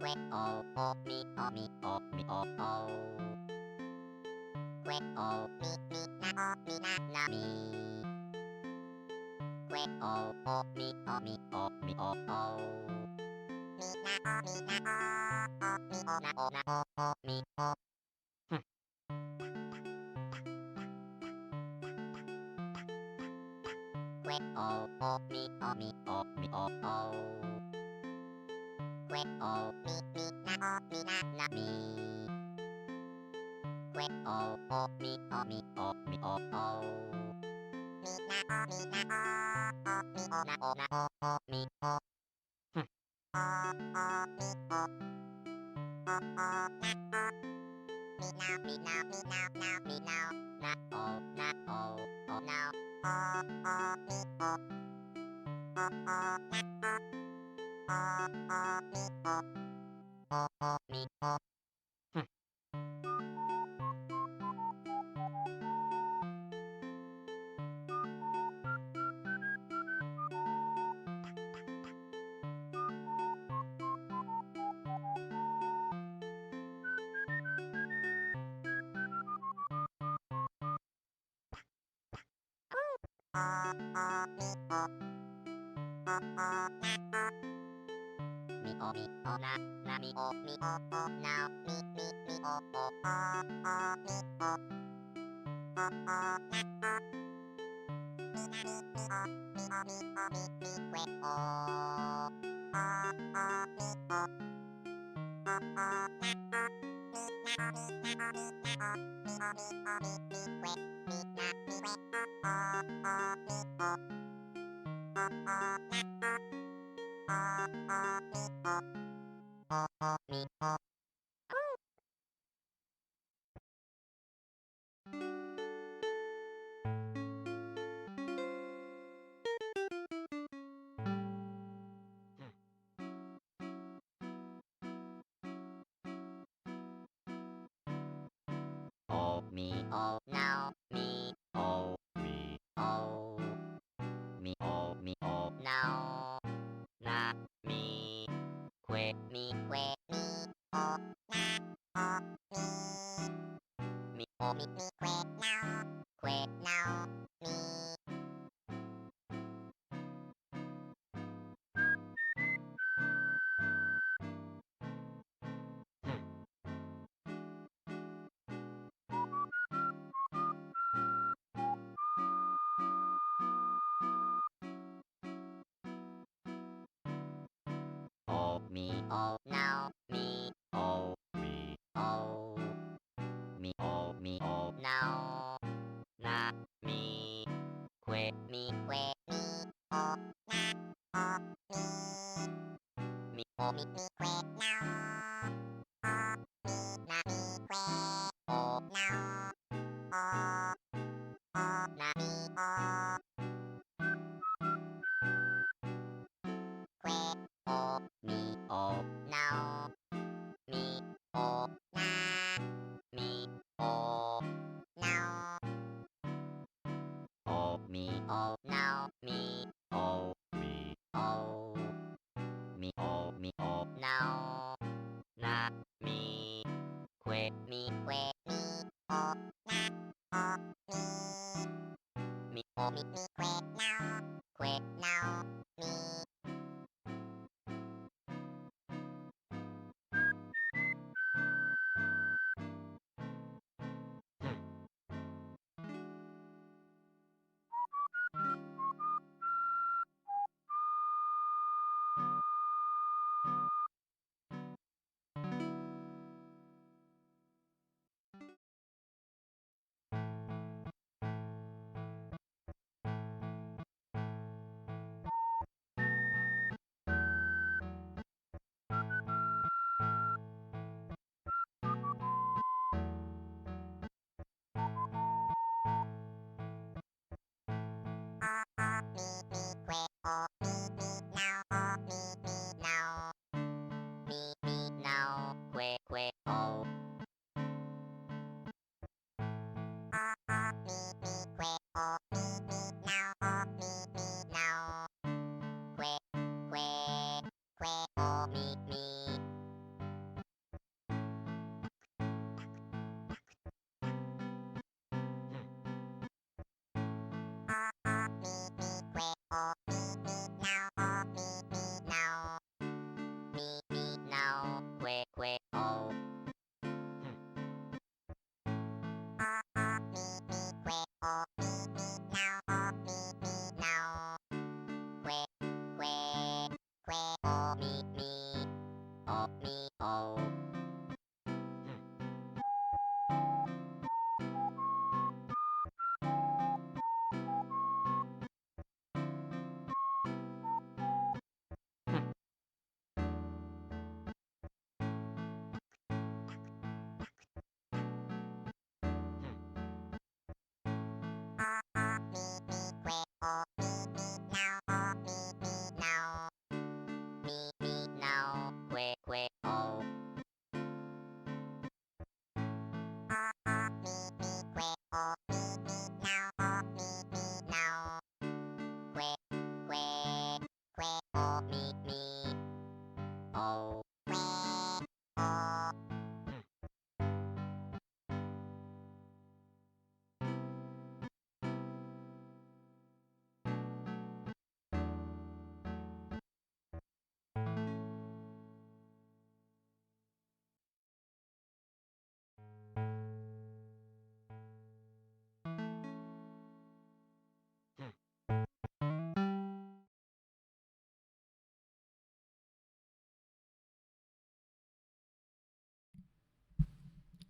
que o mi o mi o mi o o que o mi na o mi na mi que o mi o mi o mi o o mi na o mi na o mi o na o mi o que o mi o mi o mi o o que o mi na mi que o mi o mi o mi o o mi na o mi na o mi o na o mi o o mi o o na o mi now mi now na o now mi o mi o mi o na mi o now mi o mi o mi o now mi o o mi o now na mi mi o na o mi now mi o mi o now mi o o mi o now na mi mi o na o mi o mi now na mi o now na mi o mi o now mi o na mi o now mi o now mi o o mi o now na mi mi o na o mi now mi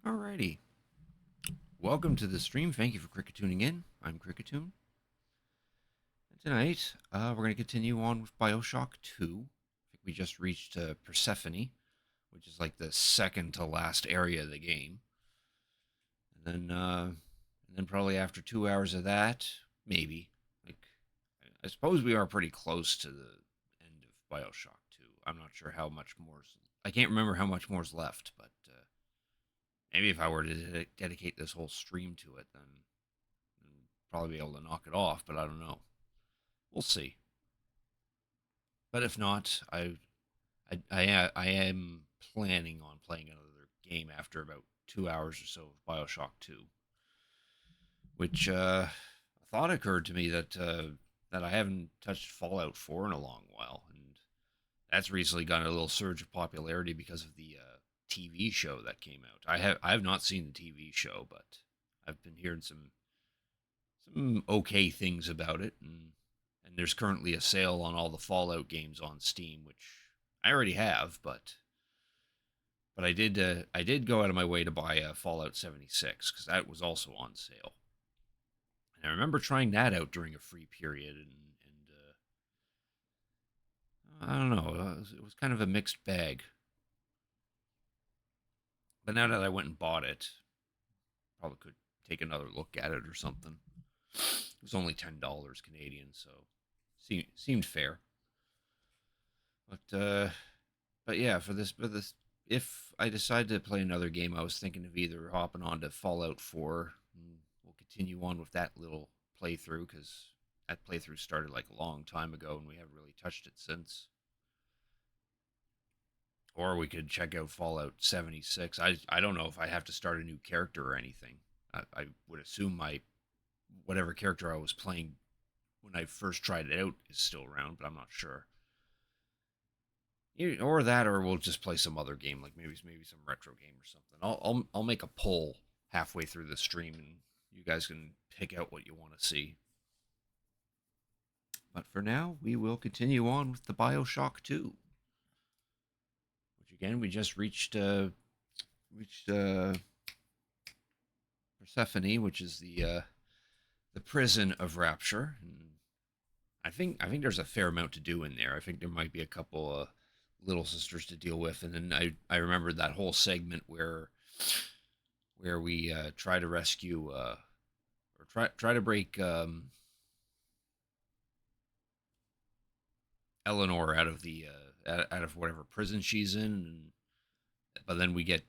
Alrighty. Welcome to the stream. Thank you for tuning in. I'm Cricketoon. And tonight, we're going to continue on with Bioshock 2. I think we just reached Persephone, which is like the second to last area of the game. And then probably after 2 hours of that, maybe. Like, I suppose we are pretty close to the end of Bioshock 2. I'm not sure how much more's. I can't remember how much more's left, but maybe if I were to dedicate this whole stream to it, then I'd probably be able to knock it off. But I don't know. We'll see. But if not, I am planning on playing another game after about 2 hours or so of Bioshock 2, which a thought occurred to me that I haven't touched Fallout 4 in a long while, and that's recently gotten a little surge of popularity because of the TV show that came out. I have not seen the TV show, but I've been hearing some okay things about it, and there's currently a sale on all the Fallout games on Steam, which I already have, but I did go out of my way to buy a Fallout 76 because that was also on sale. And I remember trying that out during a free period, and I don't know, it was kind of a mixed bag. But now that I went and bought it, probably could take another look at it or something. It was only $10 Canadian, so seemed fair. But yeah, for this, if I decide to play another game, I was thinking of either hopping on to Fallout 4, and we'll continue on with that little playthrough because that playthrough started like a long time ago, and we haven't really touched it since. Or we could check out Fallout 76. I don't know if I have to start a new character or anything. I would assume my whatever character I was playing when I first tried it out is still around, but I'm not sure. Or that, or we'll just play some other game, like maybe some retro game or something. I'll make a poll halfway through the stream, and you guys can pick out what you want to see. But for now, we will continue on with the Bioshock 2, which again we just reached Persephone, which is the prison of Rapture. And I think there's a fair amount to do in there. I think there might be a couple little sisters to deal with, and then I remembered that whole segment where we try to rescue or try to break Eleanor out of the out of whatever prison she's in, but then we get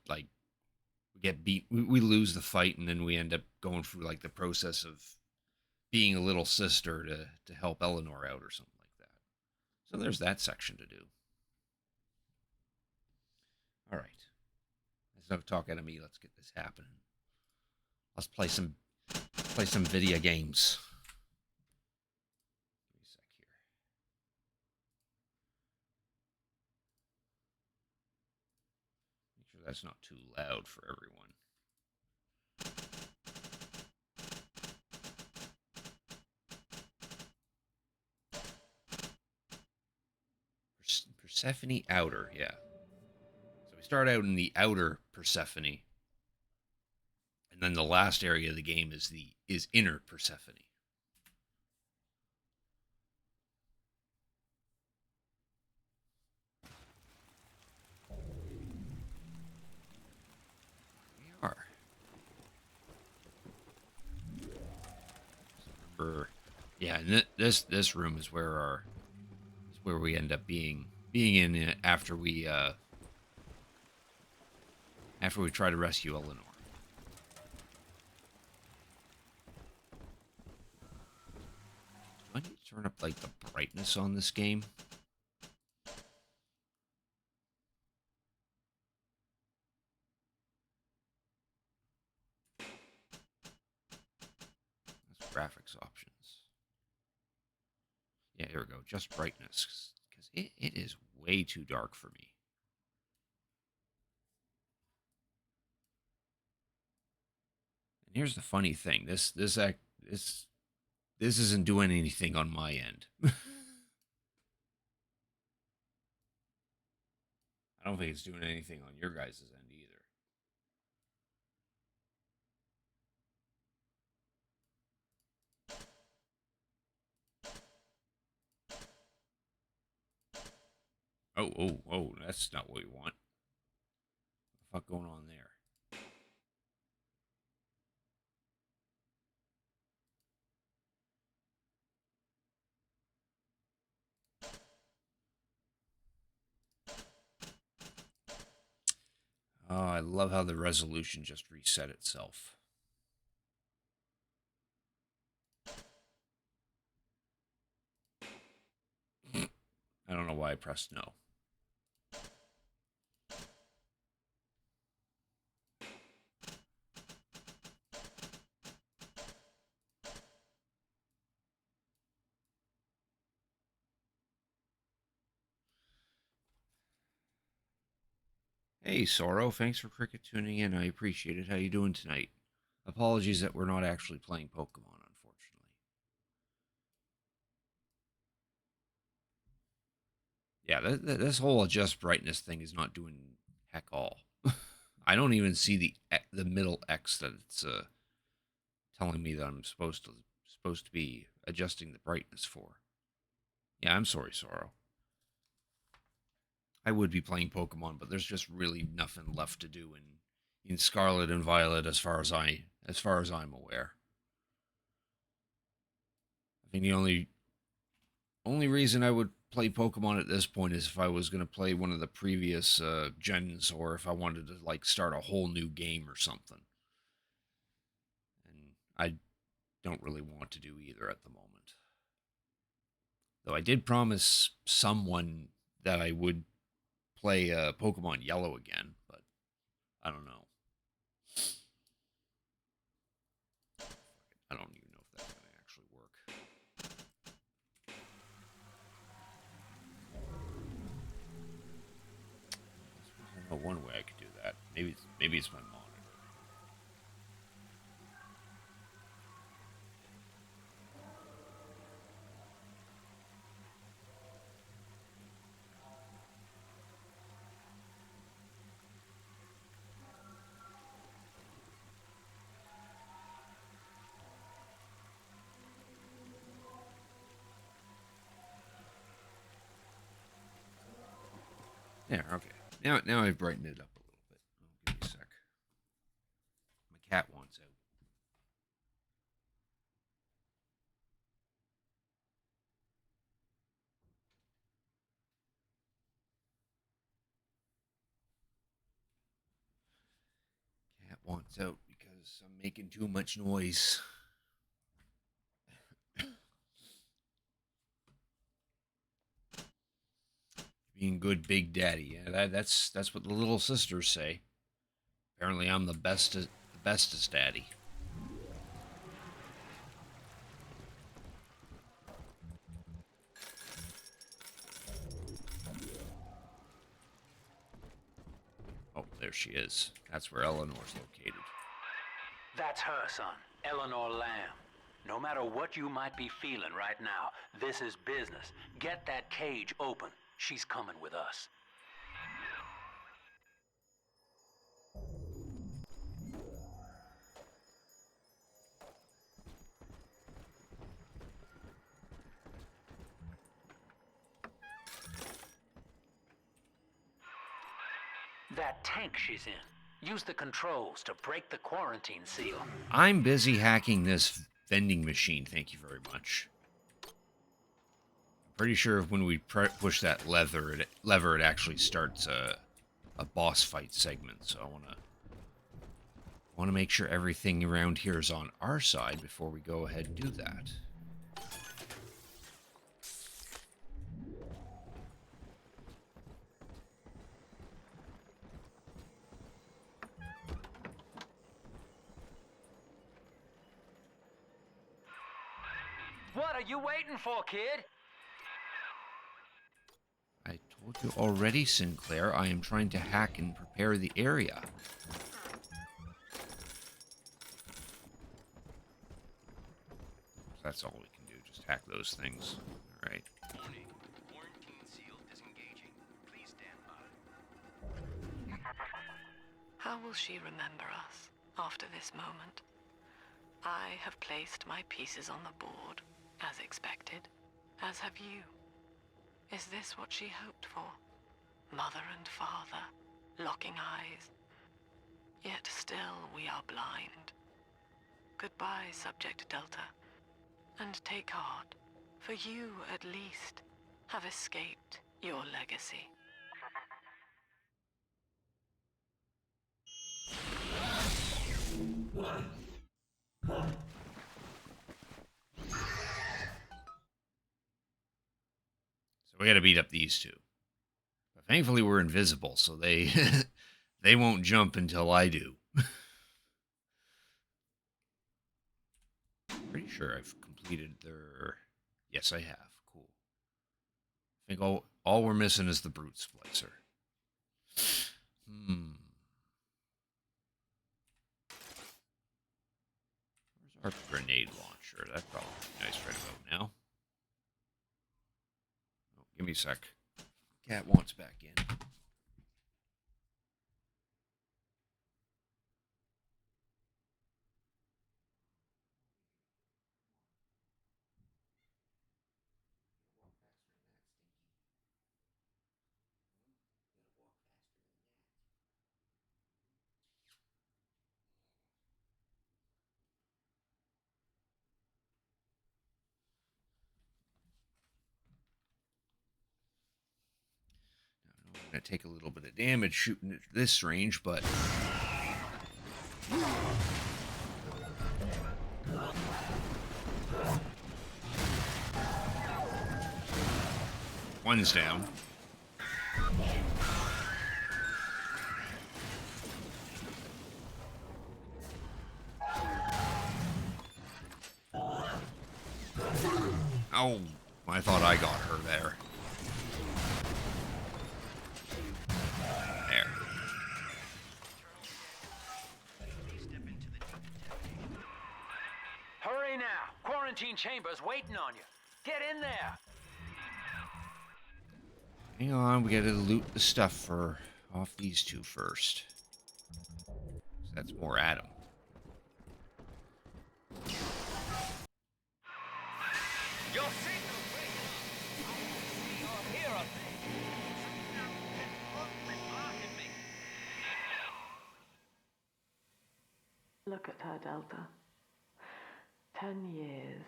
beat, we lose the fight, and then we end up going through like the process of being a little sister to help Eleanor out or something like that. So there's that section to do. All right, there's enough talk out of me. Let's get this happening. Let's play some video games. Give me a sec here. Make sure that's not too loud for everyone. Persephone Outer, yeah. So we start out in the outer Persephone, and then the last area of the game is inner Persephone. We are. So remember, yeah, and this room is where we end up being in after we try to rescue Eleanor. I need to turn up like the brightness on this game. That's graphics options. Yeah, here we go. Just brightness, because it is way too dark for me. And here's the funny thing: this isn't doing anything on my end. I don't think it's doing anything on your guys' end either. Oh, oh, oh, that's not what we want. What the fuck going on there? Oh, I love how the resolution just reset itself. I don't know why I pressed no. Hey, Sorrow, thanks for cricket tuning in. I appreciate it. How you doing tonight? Apologies that we're not actually playing Pokemon, unfortunately. Yeah, this whole adjust brightness thing is not doing heck all. I don't even see the middle X that it's telling me that I'm supposed to be adjusting the brightness for. Yeah, I'm sorry, Sorrow. I would be playing Pokemon, but there's just really nothing left to do in Scarlet and Violet as far as I'm aware. I think the only reason I would play Pokemon at this point is if I was going to play one of the previous gens, or if I wanted to like start a whole new game or something. And I don't really want to do either at the moment. Though I did promise someone that I would play Pokemon Yellow again, but I don't know. I don't even know if that's going to actually work. I know one way I could do that. Maybe it's my monitor. There, okay. Now I've brightened it up a little bit. Oh, give me a sec. My cat wants out. Cat wants out because I'm making too much noise. Being good big daddy. Yeah, that's what the little sisters say. Apparently I'm the bestest daddy. Oh, there she is. That's where Eleanor's located. That's her, son, Eleanor Lamb. No matter what you might be feeling right now, this is business. Get that cage open. She's coming with us. That tank she's in. Use the controls to break the quarantine seal. I'm busy hacking this vending machine, thank you very much. I'm pretty sure when we push that lever, it actually starts a boss fight segment. So I want to make sure everything around here is on our side before we go ahead and do that. What are you waiting for, kid? I told you already, Sinclair. I am trying to hack and prepare the area. That's all we can do. Just hack those things. All right. Warning. Quarantine seal disengaging. Please stand by. How will she remember us after this moment? I have placed my pieces on the board, as expected, as have you. Is this what she hoped for? mother and father, locking eyes. Yet still we are blind. Goodbye, Subject Delta. And take heart, for you, at least, have escaped your legacy. So we got to beat up these two. But thankfully, we're invisible, so they they won't jump until I do. Pretty sure I've completed their... Yes, I have. Cool. I think all we're missing is the brute splicer. Where's our grenade launcher? That'd probably be nice right about now. Oh, give me a sec. Cat wants back in. I'm going to take a little bit of damage shooting at this range, but... One's down. Oh, I thought I got her there. There. Hurry now! Quarantine chamber's waiting on you. Get in there! Hang on, we gotta loot the stuff for off these two first. So that's more Adam. Your signal breaks. I see your hero. Blocking me. Look at her, Delta. 10 years,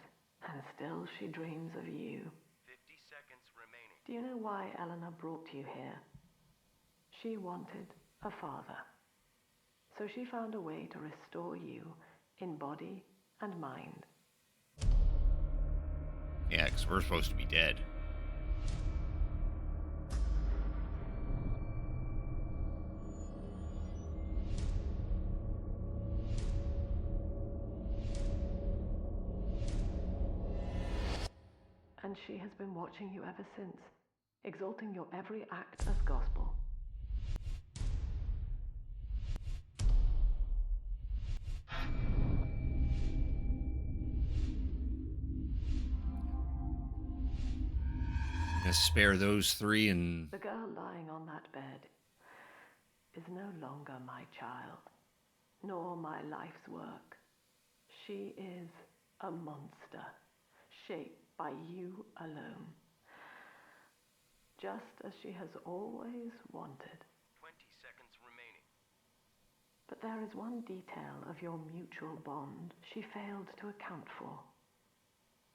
and still she dreams of you. 50 seconds remaining. Do you know why Eleanor brought you here? She wanted a father. So she found a way to restore you in body and mind. Yeah, because we're supposed to be dead. And she has been watching you ever since, exalting your every act as gospel. Gonna spare those three and... The girl lying on that bed is no longer my child, nor my life's work. She is a monster, shaped by you alone. Just as she has always wanted. 20 seconds remaining. But there is one detail of your mutual bond she failed to account for.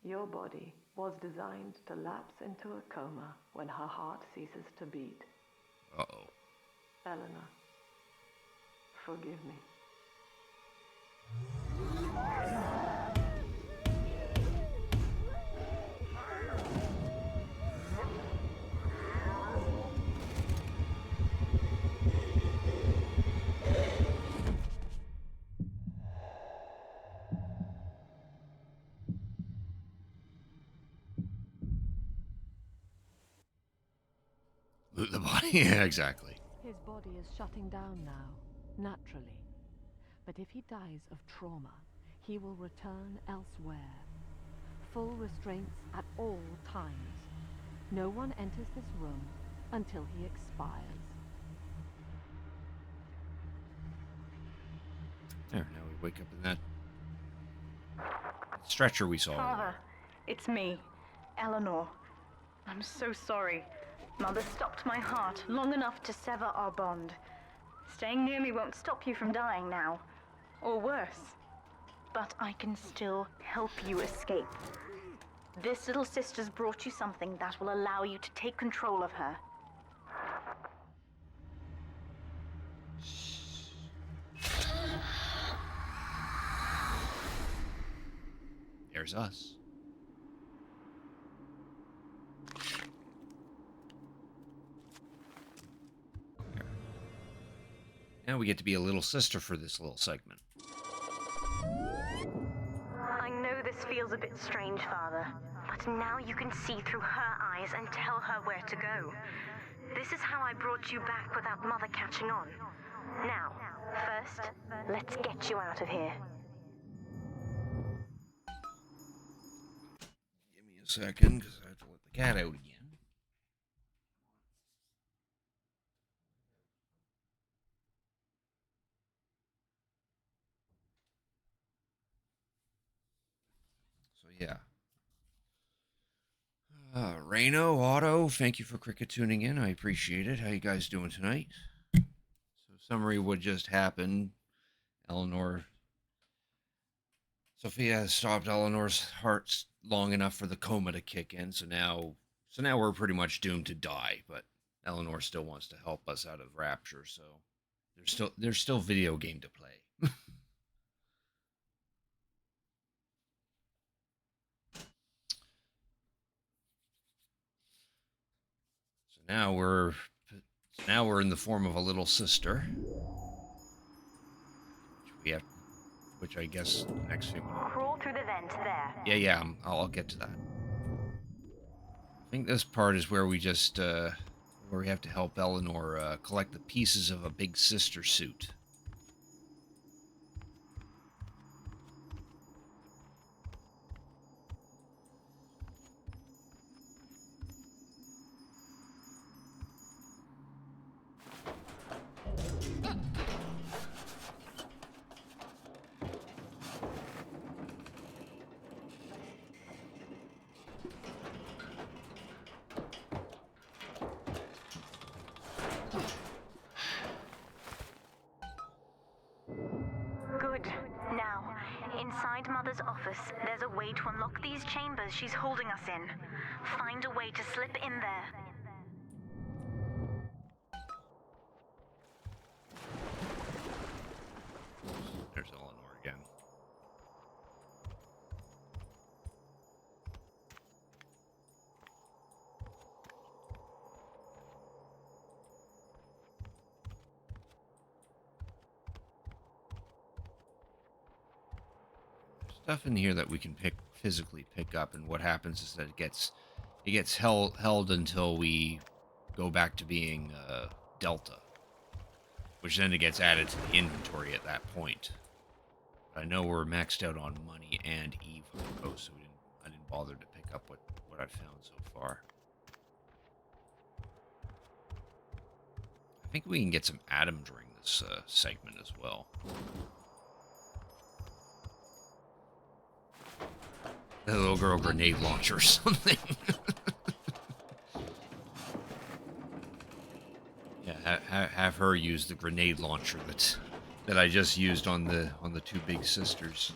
Your body was designed to lapse into a coma when her heart ceases to beat. Uh-oh. Eleanor, forgive me. Loot the body? Yeah, exactly. His body is shutting down now, naturally. But if he dies of trauma, he will return elsewhere. Full restraints at all times. No one enters this room until he expires. There, now we wake up in that stretcher we saw. Father, it's me, Eleanor. I'm so sorry. Mother stopped my heart long enough to sever our bond. Staying near me won't stop you from dying now. Or worse. But I can still help you escape. This little sister's brought you something that will allow you to take control of her. There's us. There. Now we get to be a little sister for this little segment. I know this feels a bit strange, Father, but now you can see through her eyes and tell her where to go. This is how I brought you back without Mother catching on. Now, first, let's get you out of here. Give me a second, because I have to let the cat out again. So yeah. Reno, Otto, thank you for cricket tuning in. I appreciate it. How you guys doing tonight? So summary what just happened. Eleanor Sophia has stopped Eleanor's heart long enough for the coma to kick in, so now we're pretty much doomed to die, but Eleanor still wants to help us out of Rapture, so there's still video game to play. Now we're in the form of a little sister, which I guess the next thing. Crawl through the vent there. Yeah, I'll get to that. I think this part is where we just where we have to help Eleanor collect the pieces of a big sister suit. Good. Now, inside Mother's office, there's a way to unlock these chambers she's holding us in. Find a way to slip in there. There's Eleanor again. Stuff in here that we can physically pick up, and what happens is that it gets held until we go back to being Delta, which then it gets added to the inventory at that point. But I know we're maxed out on money and Evo, so I didn't bother to pick up what I've found so far. I think we can get some Adam during this segment as well. The little girl grenade launcher or something. Yeah, have her use the grenade launcher that I just used on the two big sisters.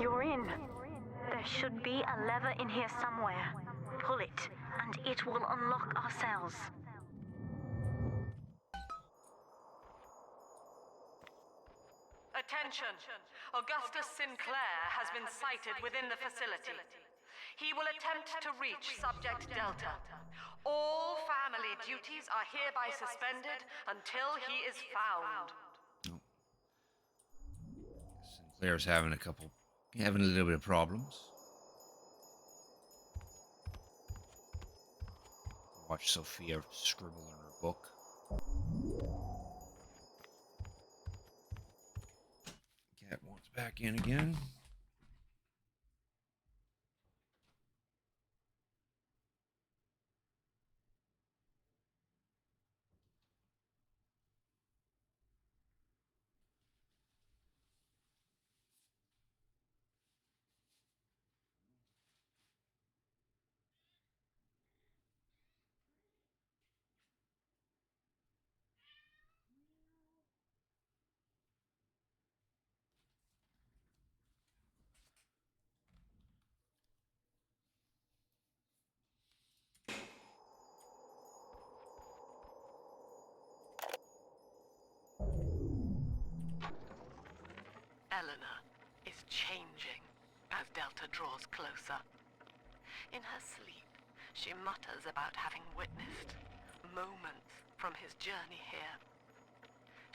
You're in. There should be a lever in here somewhere. Pull it, and it will unlock our cells. Attention! Augustus Sinclair has been sighted within the facility. He will attempt to reach Subject Delta. All family duties are hereby suspended until he is found. Oh. Sinclair's having a little bit of problems. Watch Sophia scribble in her book. Cat wants back in again. Eleanor is changing as Delta draws closer. In her sleep, she mutters about having witnessed moments from his journey here.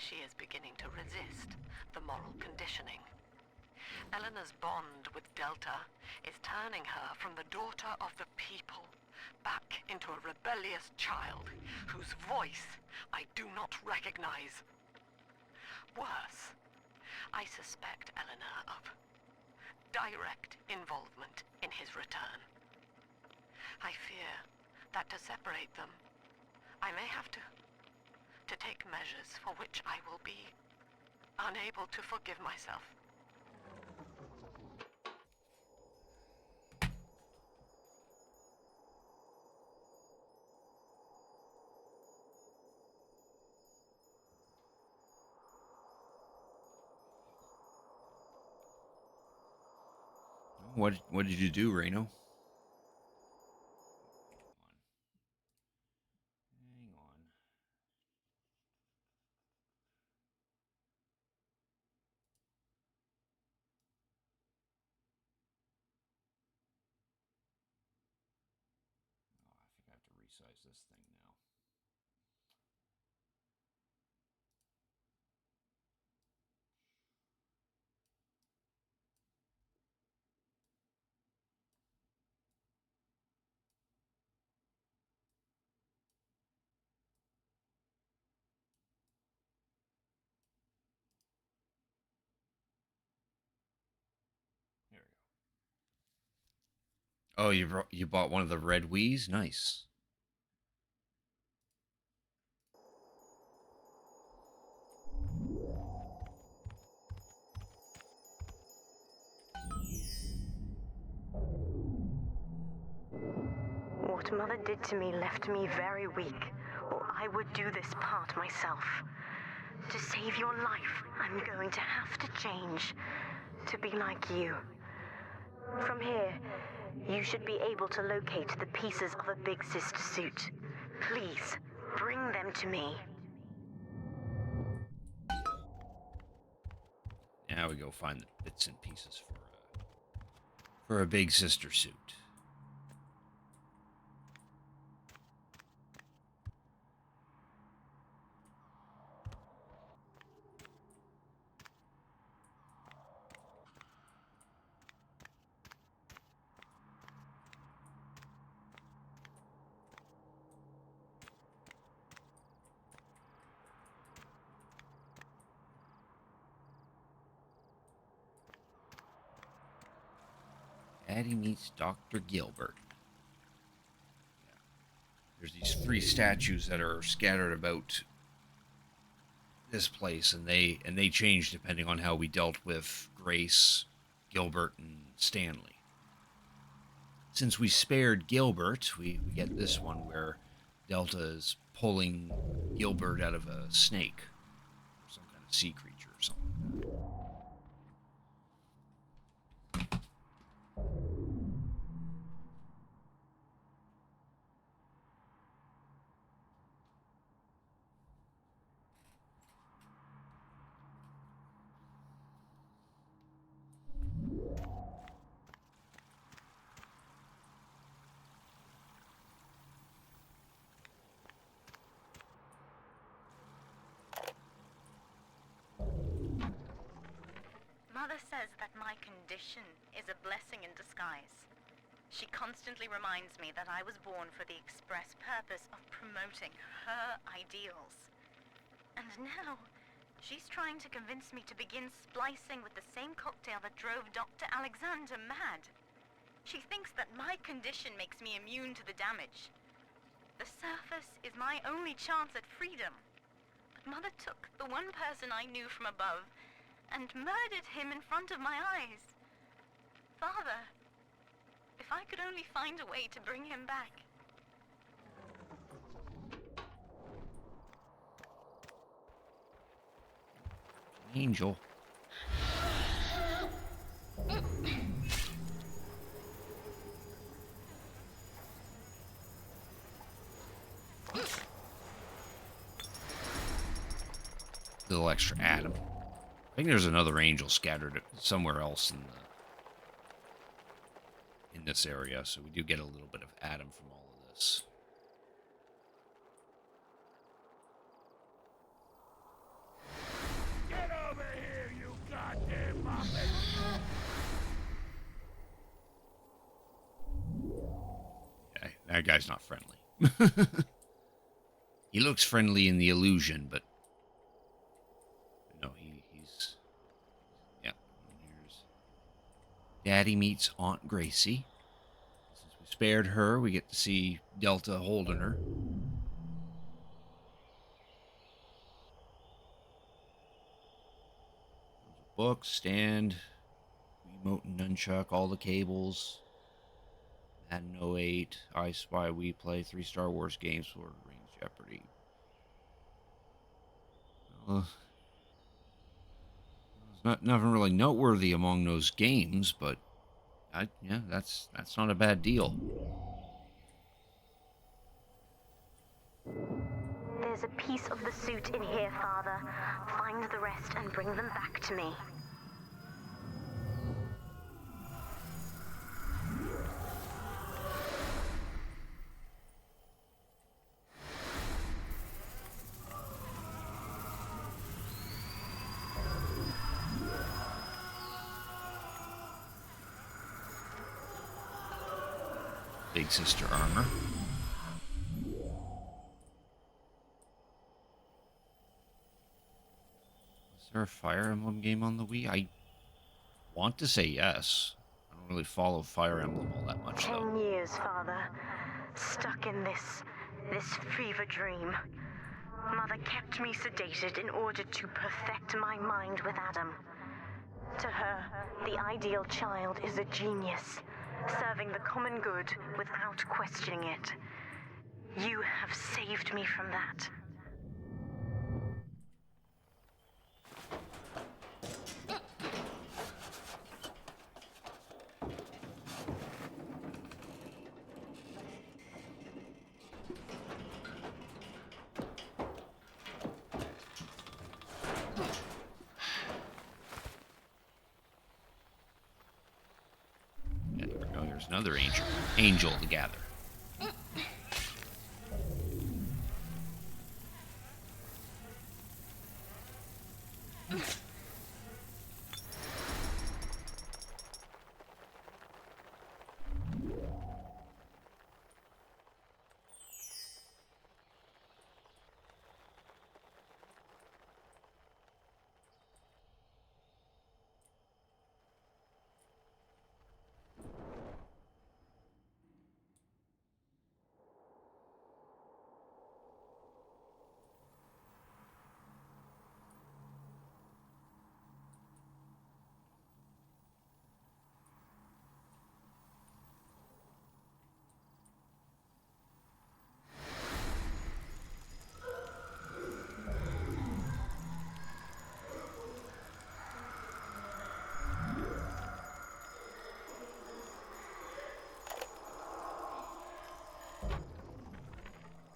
She is beginning to resist the moral conditioning. Eleanor's bond with Delta is turning her from the daughter of the people back into a rebellious child whose voice I do not recognize. Worse, I suspect Eleanor of direct involvement in his return. I fear that to separate them, I may have to take measures for which I will be unable to forgive myself. What did you do, Reno? Hang on. Oh, I think I have to resize this thing now. There we go. Oh, you bought one of the red Wii's? Nice. What Mother did to me left me very weak, or I would do this part myself. To save your life, I'm going to have to change. To be like you. From here, you should be able to locate the pieces of a Big Sister suit. Please, bring them to me. Now we go find the bits and pieces for a Big Sister suit. Addie meets Dr. Gilbert. There's these 3 statues that are scattered about this place, and they change depending on how we dealt with Grace, Gilbert, and Stanley. Since we spared Gilbert, we get this one where Delta is pulling Gilbert out of a snake, or some kind of sea creature or something. Mother says that my condition is a blessing in disguise. She constantly reminds me that I was born for the express purpose of promoting her ideals. And now, she's trying to convince me to begin splicing with the same cocktail that drove Dr. Alexander mad. She thinks that my condition makes me immune to the damage. The surface is my only chance at freedom. But Mother took the one person I knew from above and murdered him in front of my eyes. Father, if I could only find a way to bring him back. Angel. Little extra atom. think there's another angel scattered somewhere else in this area, so we do get a little bit of Adam from all of this. Get over here, you goddamn muppet! Yeah, that guy's not friendly. He looks friendly in the illusion, but no, he's yeah. And here's Daddy meets Aunt Gracie. Since we spared her, we get to see Delta holding her. There's a book, stand, remote and nunchuck, all the cables. Madden 08, I Spy, We Play, 3 Star Wars games, Lord of the Rings, Jeopardy. There's nothing really noteworthy among those games, but yeah, that's not a bad deal. There's a piece of the suit in here, Father. Find the rest and bring them back to me. Big sister armor. Is there a Fire Emblem game on the Wii? I want to say yes. I don't really follow Fire Emblem all that much, though. 10 years, Father. Stuck in this fever dream. Mother kept me sedated in order to perfect my mind with Adam. To her, the ideal child is a genius, serving the common good without questioning it. You have saved me from that. Yeah, there we go. There's another angel to gather.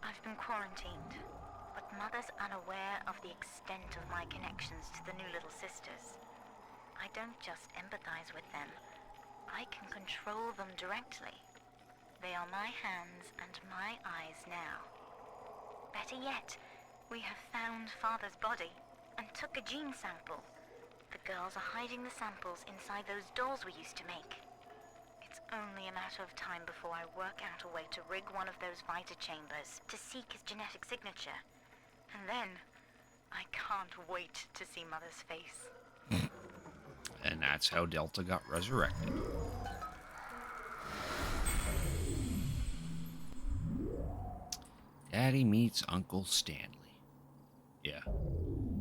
I've been quarantined, but Mother's unaware of the extent of my connections to the new little sisters. I don't just empathize with them. I can control them directly. They are my hands and my eyes now. Better yet, we have found Father's body and took a gene sample. The girls are hiding the samples inside those dolls we used to make. It's only a matter of time before I work out a way to rig one of those Vita chambers to seek his genetic signature. And then, I can't wait to see Mother's face. And that's how Delta got resurrected. Daddy meets Uncle Stanley. Yeah.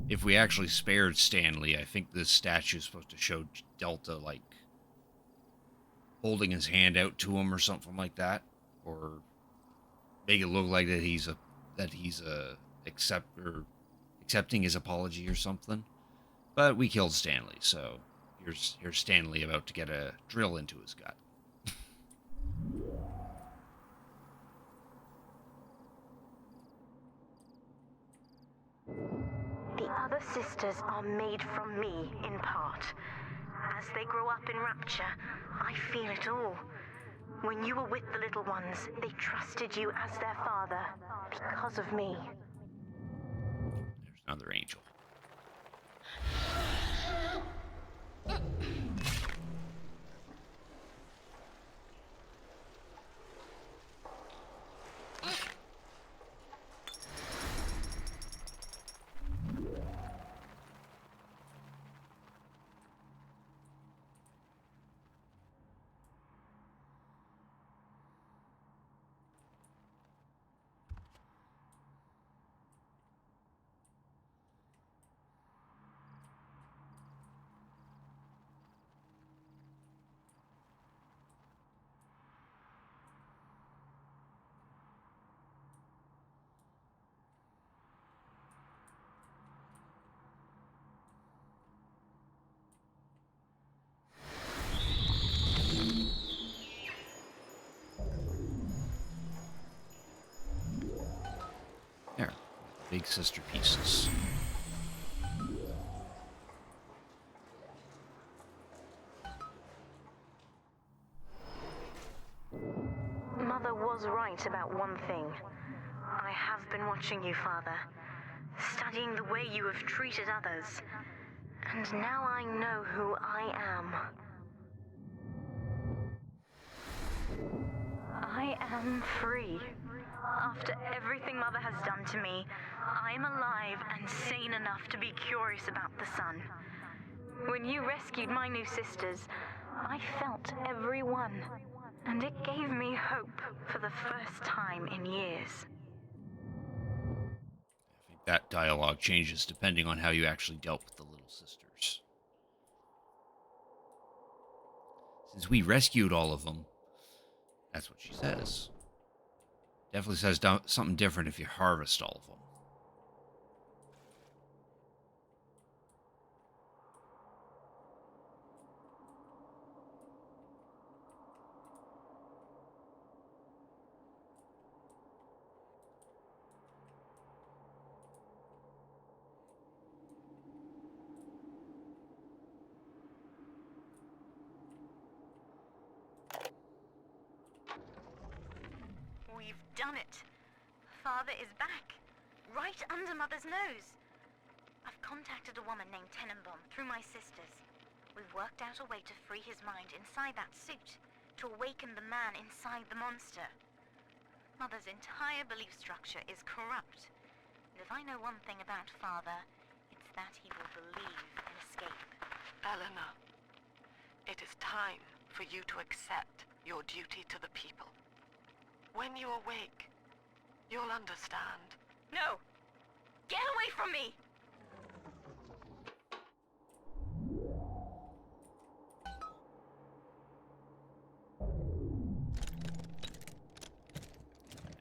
If we actually spared Stanley, I think this statue is supposed to show Delta, like, holding his hand out to him or something like that. Or make it look like that he's accepting his apology or something. But we killed Stanley, so here's Stanley about to get a drill into his gut. The other sisters are made from me, in part. As they grow up in Rapture, I feel it all. When you were with the little ones, they trusted you as their father, because of me. There's another angel. There, big sister pieces. Mother was right about one thing. I have been watching you, Father, studying the way you have treated others. And now I know who I am. I am free. After everything Mother has done to me, I am alive and sane enough to be curious about the sun. When you rescued my new sisters, I felt every one, and it gave me hope for the first time in years. I think that dialogue changes depending on how you actually dealt with the little sisters. Since we rescued all of them, that's what she says. Definitely says something different if you harvest all of them. We've done it. Father is back, right under Mother's nose. I've contacted a woman named Tenenbaum through my sisters. We've worked out a way to free his mind inside that suit, to awaken the man inside the monster. Mother's entire belief structure is corrupt. And if I know one thing about Father, it's that he will believe in escape. Eleanor, it is time for you to accept your duty to the people. When you awake, you'll understand. No! Get away from me!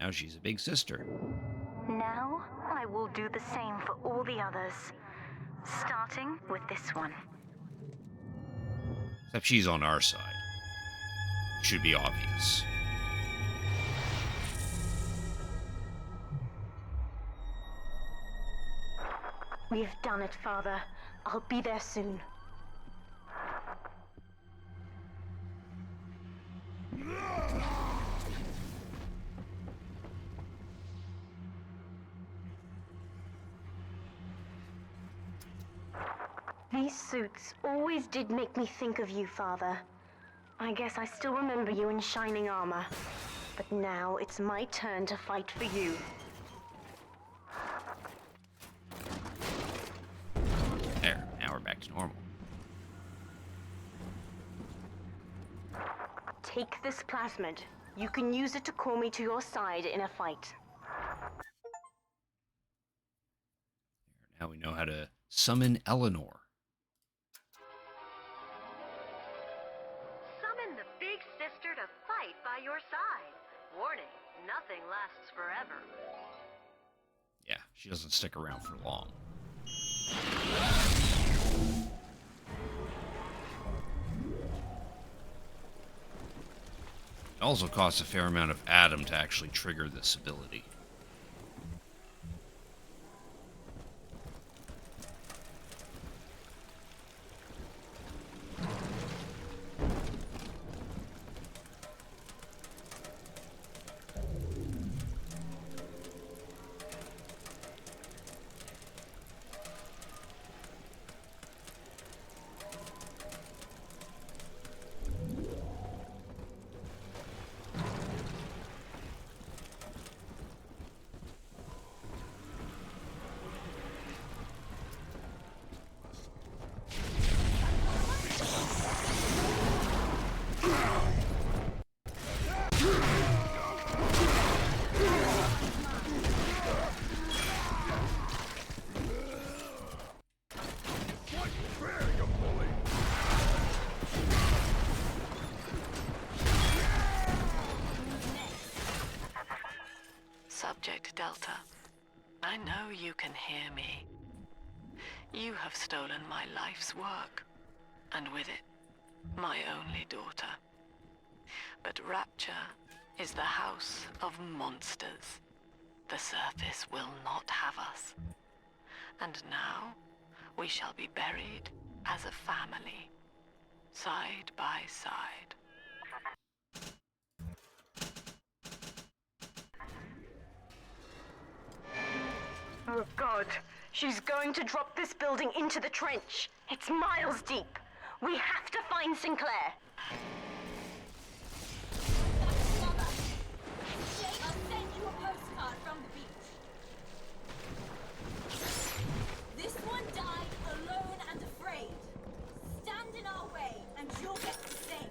Now she's a big sister. Now, I will do the same for all the others. Starting with this one. Except she's on our side. Should be obvious. We've done it, Father. I'll be there soon. These suits always did make me think of you, Father. I guess I still remember you in shining armor. But now it's my turn to fight for you. There, now we're back to normal. Take this plasmid. You can use it to call me to your side in a fight. Now we know how to summon Eleanor. Summon the big sister to fight by your side. Warning, nothing lasts forever. Yeah, she doesn't stick around for long. It also costs a fair amount of Adam to actually trigger this ability. Subject Delta, I know you can hear me. You have stolen my life's work, and with it, my only daughter. But Rapture is the house of monsters. The surface will not have us. And now, we shall be buried as a family, side by side. Oh God, she's going to drop this building into the trench. It's miles deep. We have to find Sinclair. Jake, I'll send you a postcard from the beach. This one died alone and afraid. Stand in our way, and you'll get the same.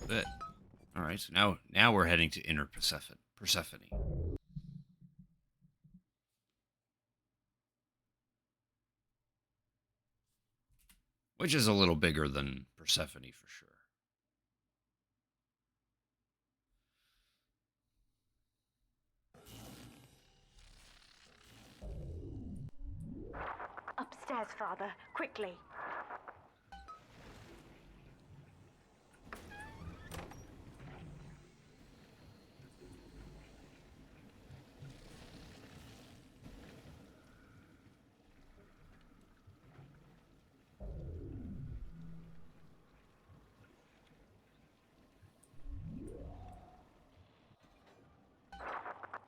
But, all right, so now we're heading to Inner Persephone. Which is a little bigger than Persephone for sure. Upstairs, Father, quickly.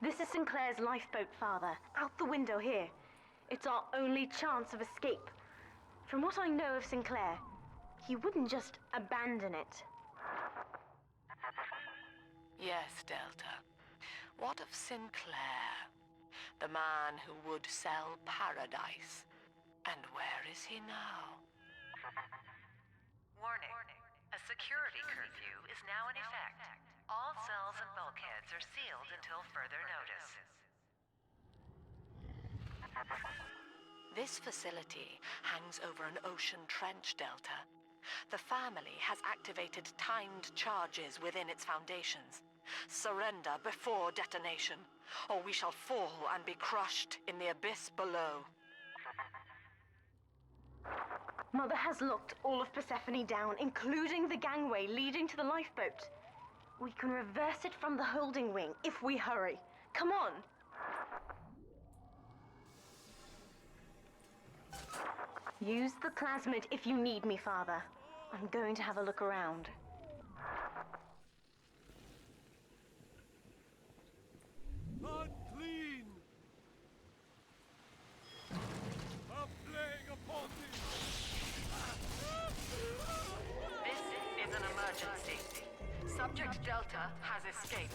This is Sinclair's lifeboat, Father. Out the window here. It's our only chance of escape. From what I know of Sinclair, he wouldn't just abandon it. Yes, Delta. What of Sinclair? The man who would sell paradise. And where is he now? Warning. A security curfew is now in effect. All cells and bulkheads are sealed until further notice. This facility hangs over an ocean trench, Delta. The family has activated timed charges within its foundations. Surrender before detonation, or we shall fall and be crushed in the abyss below. Mother has locked all of Persephone down, including the gangway leading to the lifeboat. We can reverse it from the holding wing if we hurry. Come on! Use the plasmid if you need me, Father. I'm going to have a look around. Unclean! A plague upon thee! This is an emergency. Subject Delta has escaped.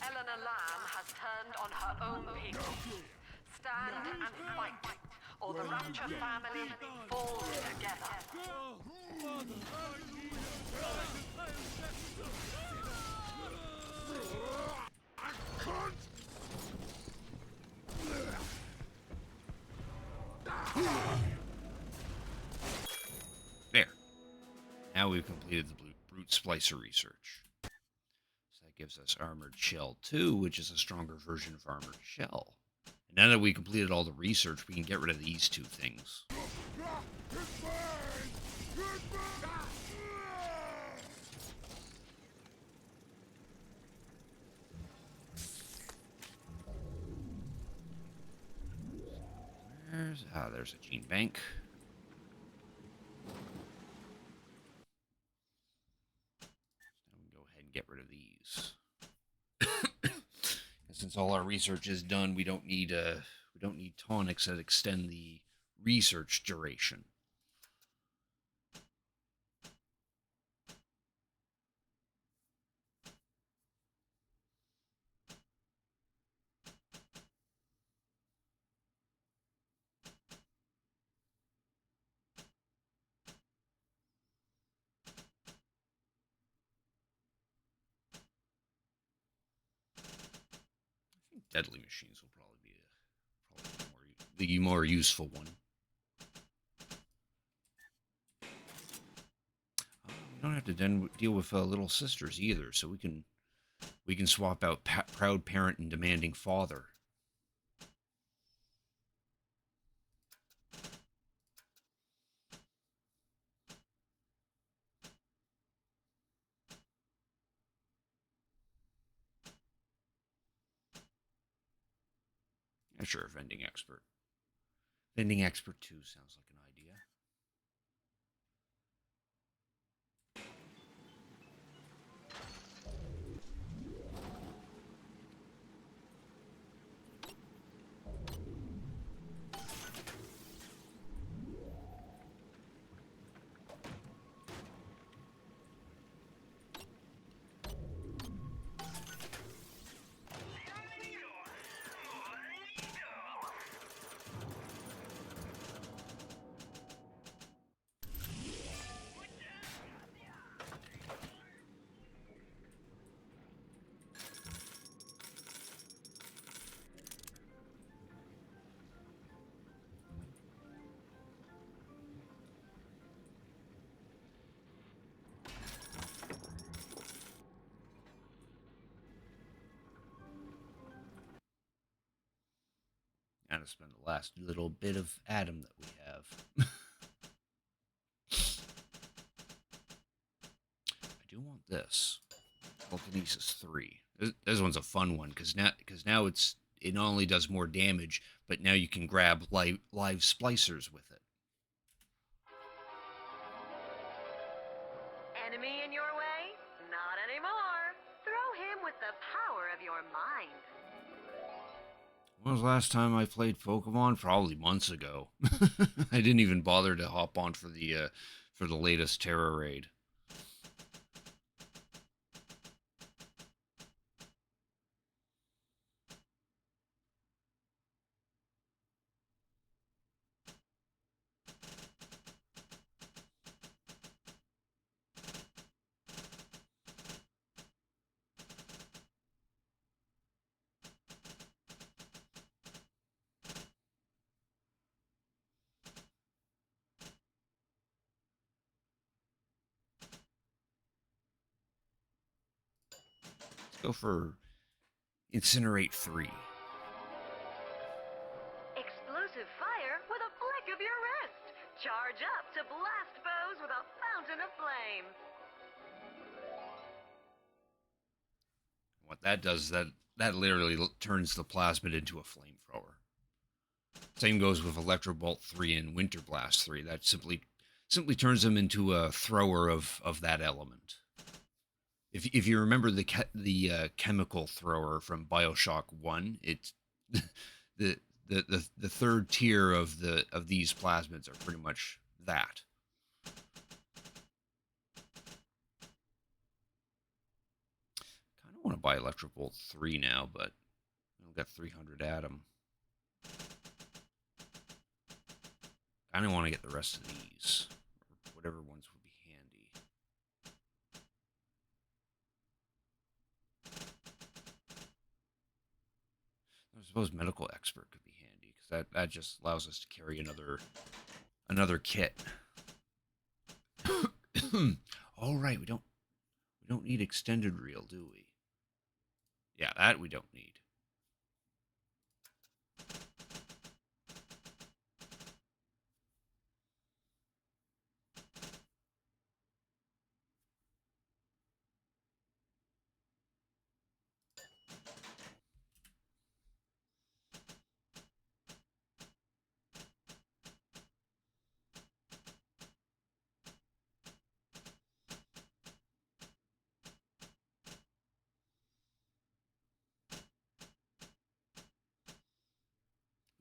Eleanor Lamb has turned on her own people. Stand and fight, or the Rapture family falls together. There. Now we've completed the brute splicer research. So that gives us Armored Shell 2, which is a stronger version of Armored Shell. And now that we completed all the research, we can get rid of these two things. There's a gene bank. Now we can go ahead and get rid of these. And since all our research is done, we don't need tonics that extend the research duration. deadly machines will probably be the more useful one. We don't have to then deal with little sisters either, so we can swap out proud parent and demanding father. Yeah, sure, vending expert. Vending expert 2 sounds like an idea. Gotta spend the last little bit of Adam that we have. I do want this. Telekinesis 3. This one's a fun one because now it not only does more damage, but now you can grab live splicers with it. Enemy in your way? Not anymore. Throw him with the power of your mind. When was the last time I played Pokemon? Probably months ago. I didn't even bother to hop on for the latest Terra raid. Go for Incinerate 3. Explosive fire with a flick of your wrist. Charge up to blast foes with a fountain of flame. What that does, that literally turns the plasmid into a flamethrower. Same goes with Electrobolt 3 and Winter Blast 3. That simply turns them into a thrower of that element. If you remember the chemical thrower from Bioshock 1, it's the third tier of these plasmids are pretty much that. Kind of want to buy Electrobolt 3 now, but I don't got 300 Atom. I don't want to get the rest of these, or whatever ones would be handy. I suppose medical expert could be handy because that just allows us to carry another kit. All right, we don't need extended reel, do we? Yeah, that we don't need.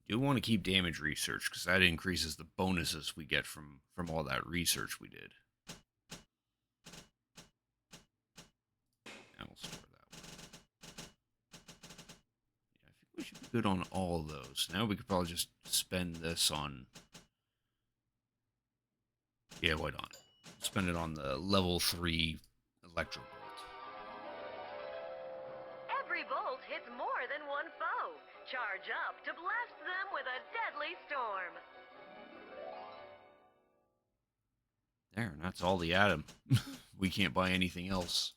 Do want to keep damage research because that increases the bonuses we get from all that research we did. And we'll store that one. Yeah, I think we should be good on all of those. Now we could probably just spend this on. Yeah, why not? Spend it on the level 3 Electrobolt. Every bolt hits more than one foe. charge up to blast them with a deadly storm. There, and that's all the Atom. We can't buy anything else.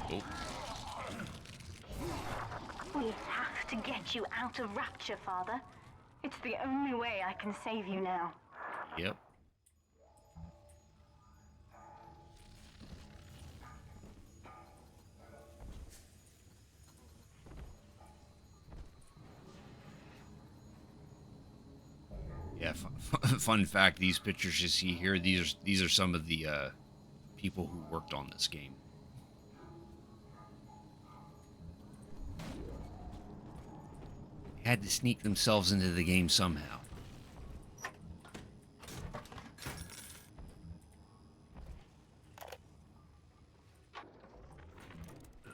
Oh. We have to get you out of Rapture, Father. It's the only way I can save you now. Yep. Yeah, fun fact, these pictures you see here, these are some of the people who worked on this game. Had to sneak themselves into the game somehow.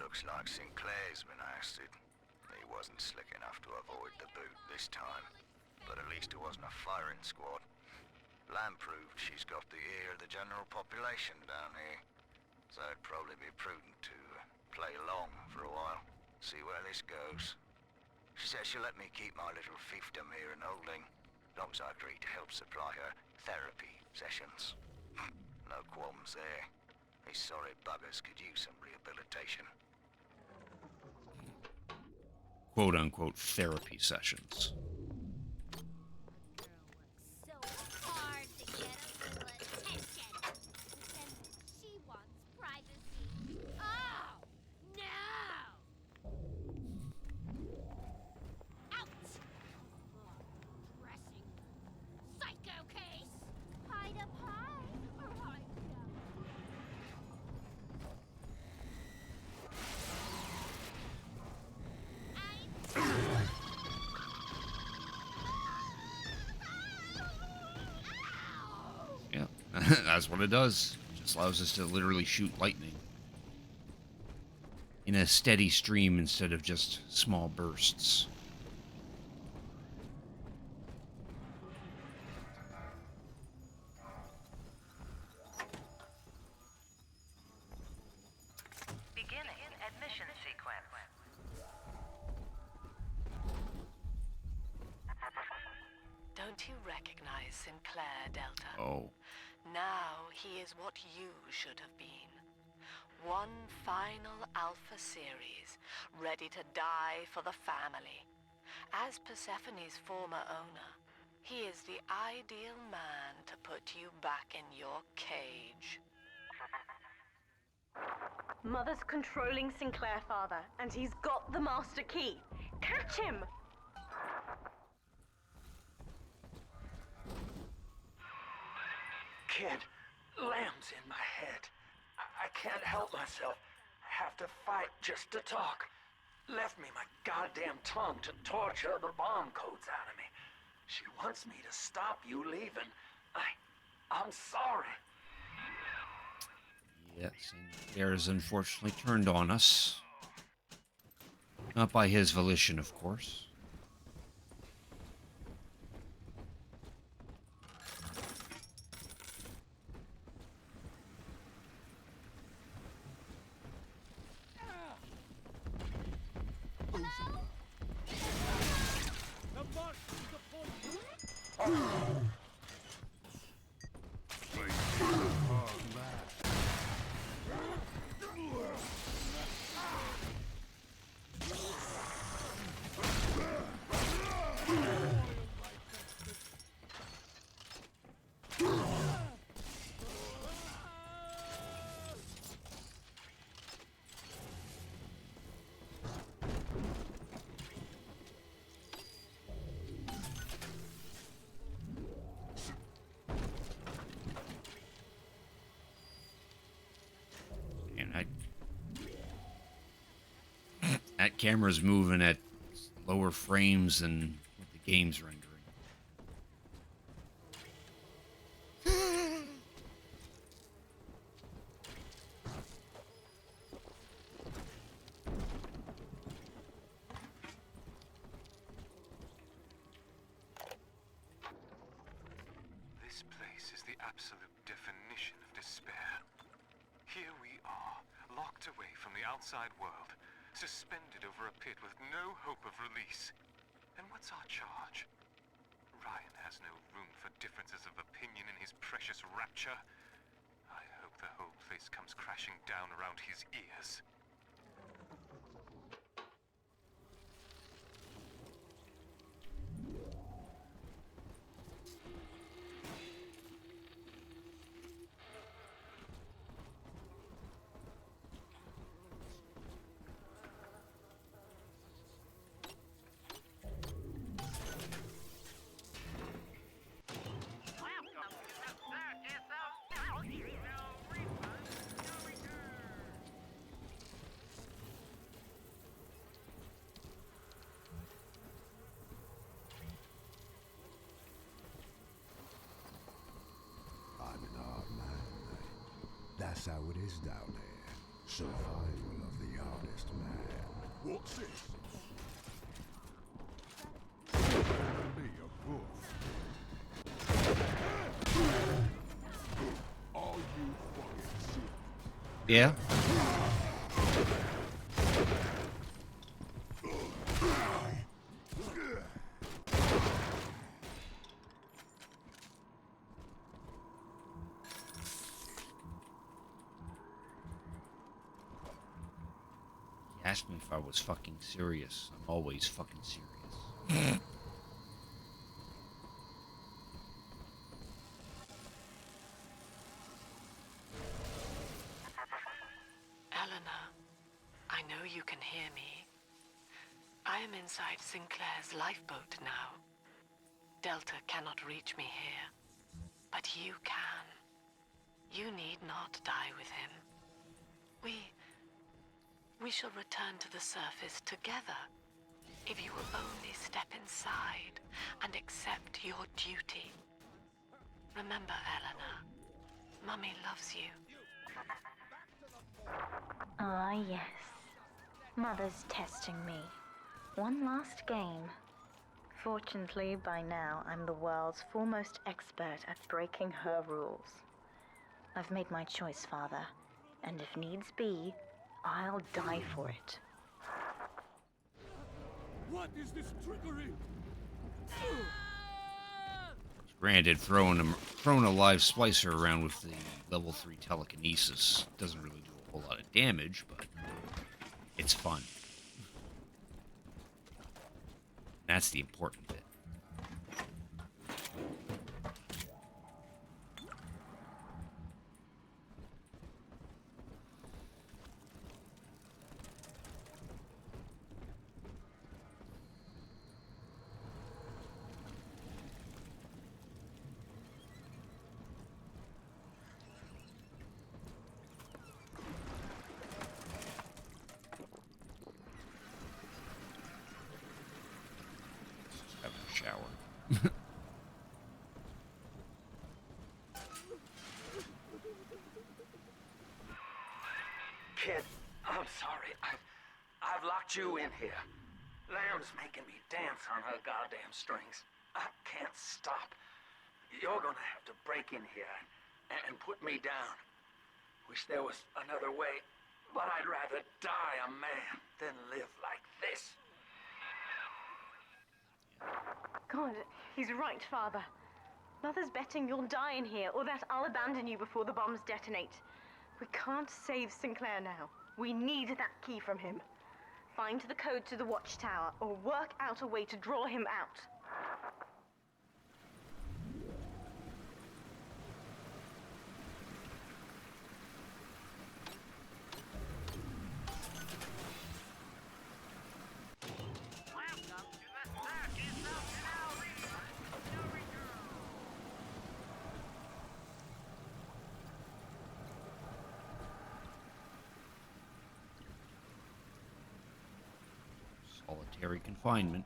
Looks like Sinclair's been ousted. He wasn't slick enough to avoid the boot this time, but at least it wasn't a firing squad. Lamb proved she's got the ear of the general population down here, so it'd probably be prudent to play along for a while, see where this goes. She said she'll let me keep my little fiefdom here in holding, as long as I agree to help supply her therapy sessions. No qualms there. These sorry buggers could use some rehabilitation. Quote-unquote therapy sessions. So hard to get a little attention. And she wants privacy. Oh, no! Out! Pressing. Psycho case. Hide up high or hide down. Yeah, that's what it does. Just allows us to literally shoot lightning in a steady stream instead of just small bursts. Beginning admission sequence. Don't you recognize Sinclair, Delta? Oh. Now he is what you should have been. One final Alpha series, ready to die for the family. As Persephone's former owner, he is the ideal man to put you back in your cage. Mother's controlling Sinclair, Father, and he's got the master key. Catch him! Kid, Lamb's in my head. I can't help myself. Have to fight just to talk. Left me my goddamn tongue to torture the bomb codes out of me. She wants me to stop you leaving. I'm sorry. Yes, and Bear's unfortunately turned on us. Not by his volition, of course. That camera's moving at lower frames than what the game's rendering. This place is the absolute definition of despair. Here we are, locked away from the outside world, suspended over a pit with no hope of release. And what's our charge? Ryan has no room for differences of opinion in his precious rapture. I hope the whole place comes crashing down around his ears. That's how it is down there. Survival of the hardest man. What's this? Me a wolf. Are you fucking serious? Yeah. He asked me if I was fucking serious. I'm always fucking serious. Eleanor, I know you can hear me. I am inside Sinclair's lifeboat now. Delta cannot reach me here, but you can. You need not die with him. We shall return to the surface together, if you will only step inside and accept your duty. Remember, Eleanor, Mummy loves you. Ah, yes. Mother's testing me. One last game. Fortunately, by now, I'm the world's foremost expert at breaking her rules. I've made my choice, Father, and if needs be, I'll die for it. What is this trickery? Granted, throwing a live splicer around with the level 3 telekinesis doesn't really do a whole lot of damage, but it's fun. That's the important bit. Have a shower. Kid, I'm sorry. I've locked you in here. Lamb's making me dance on her goddamn strings. I can't stop. You're gonna have to break in here and put me down. Wish there was another way, but I'd rather die a man than live like this. God, he's right, Father. Mother's betting you'll die in here, or that I'll abandon you before the bombs detonate. We can't save Sinclair now. We need that key from him. Find the code to the watchtower, or work out a way to draw him out. Solitary confinement.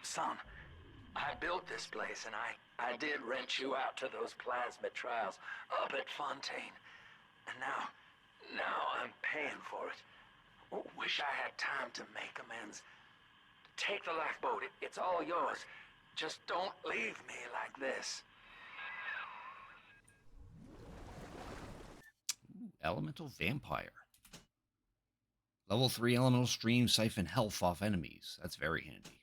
Son, I built this place, and I did rent you out to those plasmid trials up at Fontaine. And now I'm paying for it. Wish I had time to make amends. Take the lifeboat. It's all yours. Just don't leave me like this. Ooh, elemental vampire. Level 3 elemental streams siphon health off enemies. That's very handy.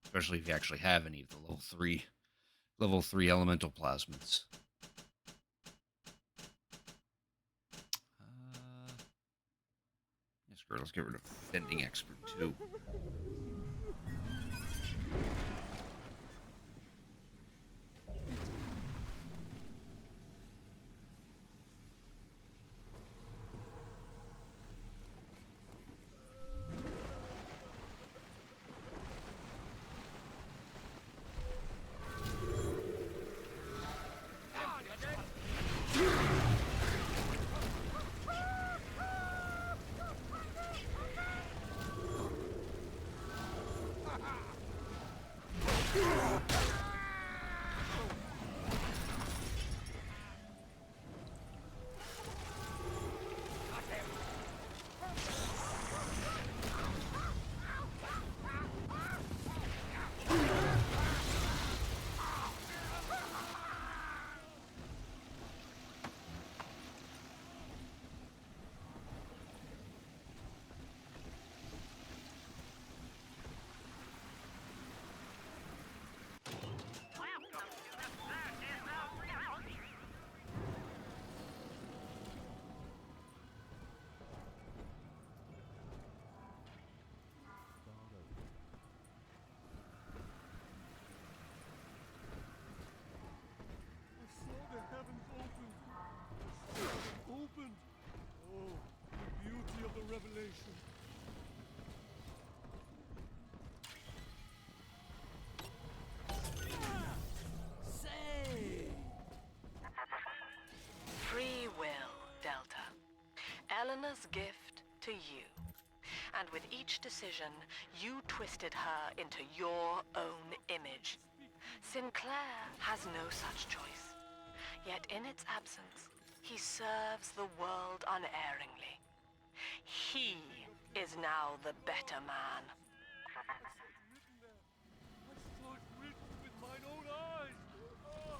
Especially if you actually have any of the level 3 elemental plasmids. Yes, girl, let's get rid of Fending Expert too. Opened! Oh, the beauty of the revelation. Say! Free will, Delta. Eleanor's gift to you. And with each decision, you twisted her into your own image. Sinclair has no such choice. Yet in its absence, he serves the world unerringly. He is now the better man. I saw it written with mine own eyes. Oh.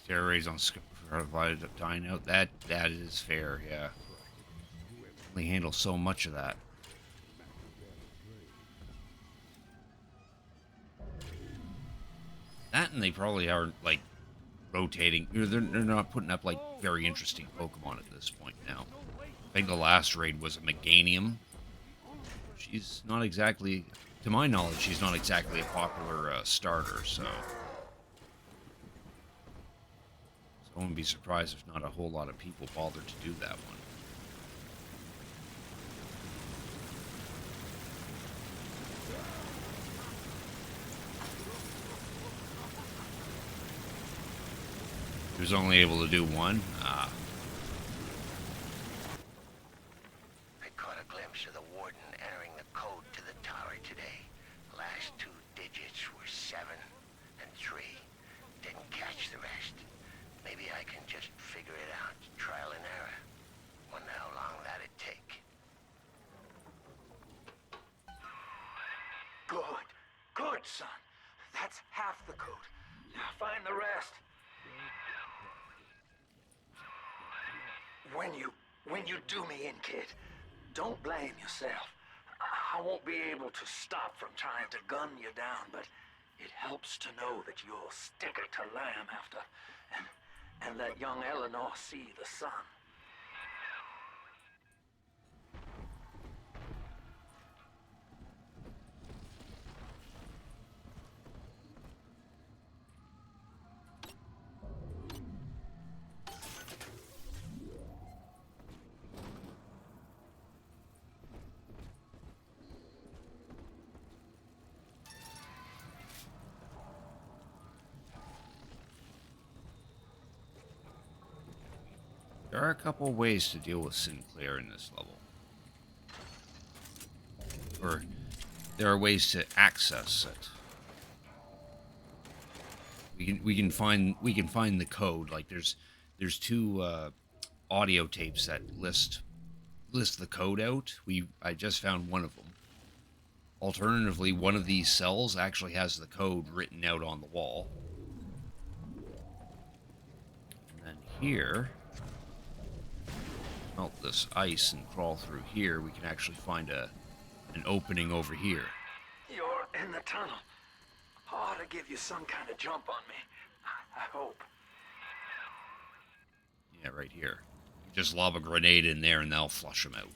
Terror rays on provided dying out. That is fair, yeah. Only handle so much of that. That and they probably aren't like rotating. They're not putting up like very interesting Pokemon at this point now. I think the last raid was a Meganium. She's not exactly, to my knowledge, she's not exactly a popular starter, so I wouldn't be surprised if not a whole lot of people bothered to do that one. He was only able to do one? Ah. I caught a glimpse of the warden entering the code to the tower today. Last two digits were 7 and 3. Didn't catch the rest. Maybe I can just figure it out. Trial and error. Wonder how long that'd take. Good. Good, son. That's half the code. Now find the rest. When you do me in, kid, don't blame yourself. I won't be able to stop from trying to gun you down, but it helps to know that you'll stick it to Lamb after. and let young Eleanor see the sun. There are a couple ways to deal with Sinclair in this level. Or there are ways to access it. We can find the code. Like there's two audio tapes that list the code out. I just found one of them. Alternatively, one of these cells actually has the code written out on the wall. And then here, melt this ice and crawl through here, we can actually find an opening over here. You're in the tunnel. Ought to give you some kind of jump on me. I hope. Yeah, right here. You just lob a grenade in there and they'll flush them out.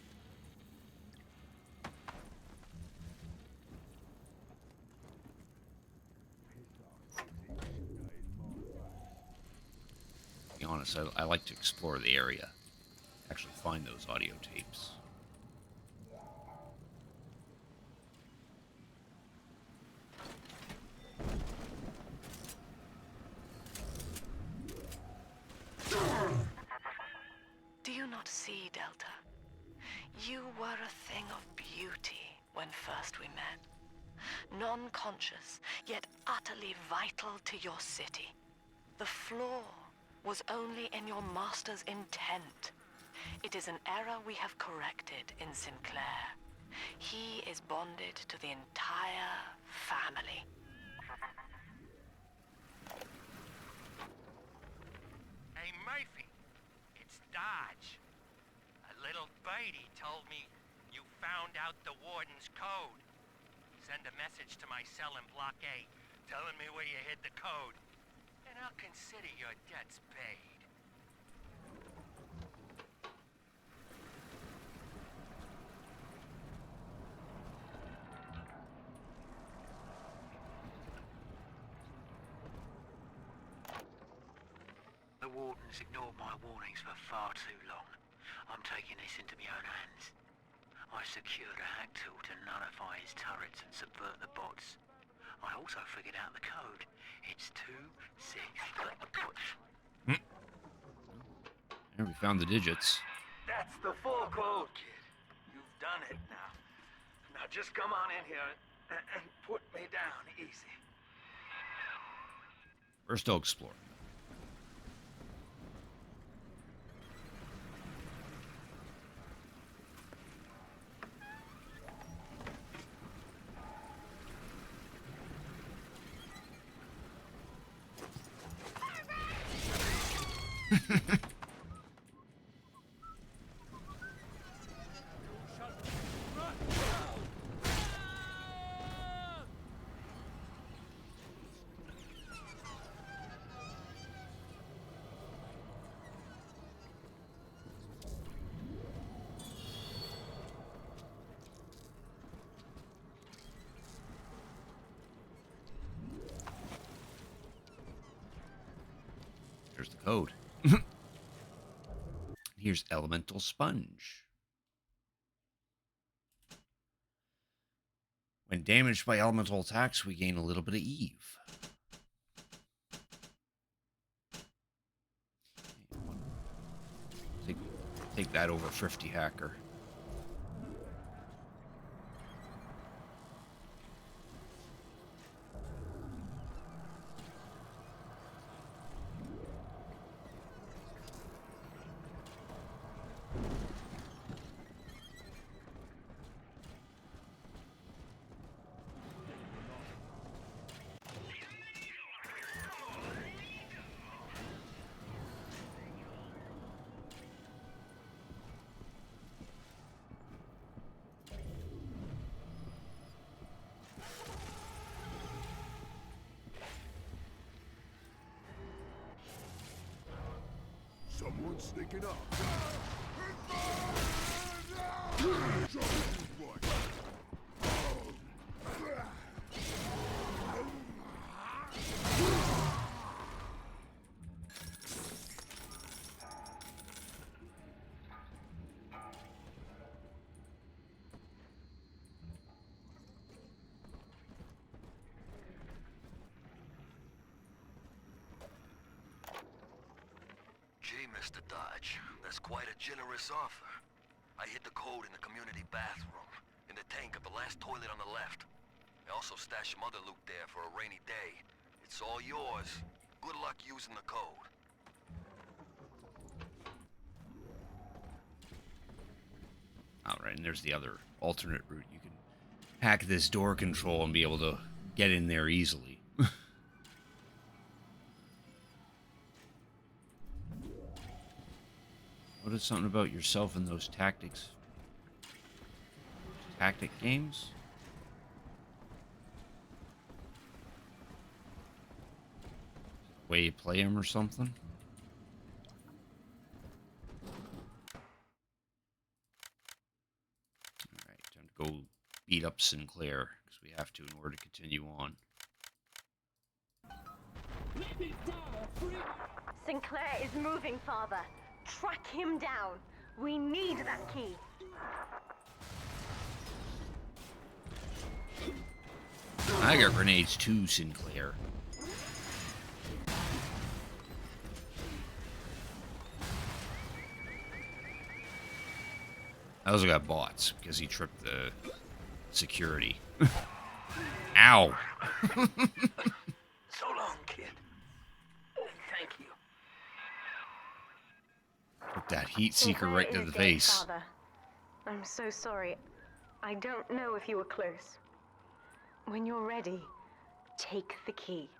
To be honest, I like to explore the area. Actually find those audio tapes. Do you not see, Delta? You were a thing of beauty when first we met. Non-conscious, yet utterly vital to your city. The flaw was only in your master's intent. It is an error we have corrected in Sinclair. He is bonded to the entire family. Hey, Murphy. It's Dodge. A little birdie told me you found out the warden's code. Send a message to my cell in Block A, telling me where you hid the code, and I'll consider your debts paid. The warden's ignored my warnings for far too long. I'm taking this into my own hands. I secured a hack tool to nullify his turrets and subvert the bots. I also figured out the code. It's 2-6. There we found the digits. That's the full code, kid. You've done it now. Now just come on in here and put me down easy. First, I'll explore. There's the code. Here's Elemental Sponge. When damaged by elemental attacks, we gain a little bit of Eve. Take that over 50 hacker. Someone's sneaking up. Gee, Mr. Dodge, that's quite a generous offer. I hid the code in the community bathroom, in the tank of the last toilet on the left. I also stashed some other loot there for a rainy day. It's all yours. Good luck using the code. Alright, and there's the other alternate route. You can hack this door control and be able to get in there easily. What is something about yourself in those tactic games? Way you play them or something? Alright, time to go beat up Sinclair, because we have to in order to continue on. Sinclair is moving, Father. Track him down. We need that key. I got grenades too, Sinclair. I also got bots because he tripped the security. Ow! So long, kid. Thank you. Put that heat seeker Sinclair right to is the dead, face. Father. I'm so sorry. I don't know if you were close. When you're ready, take the key.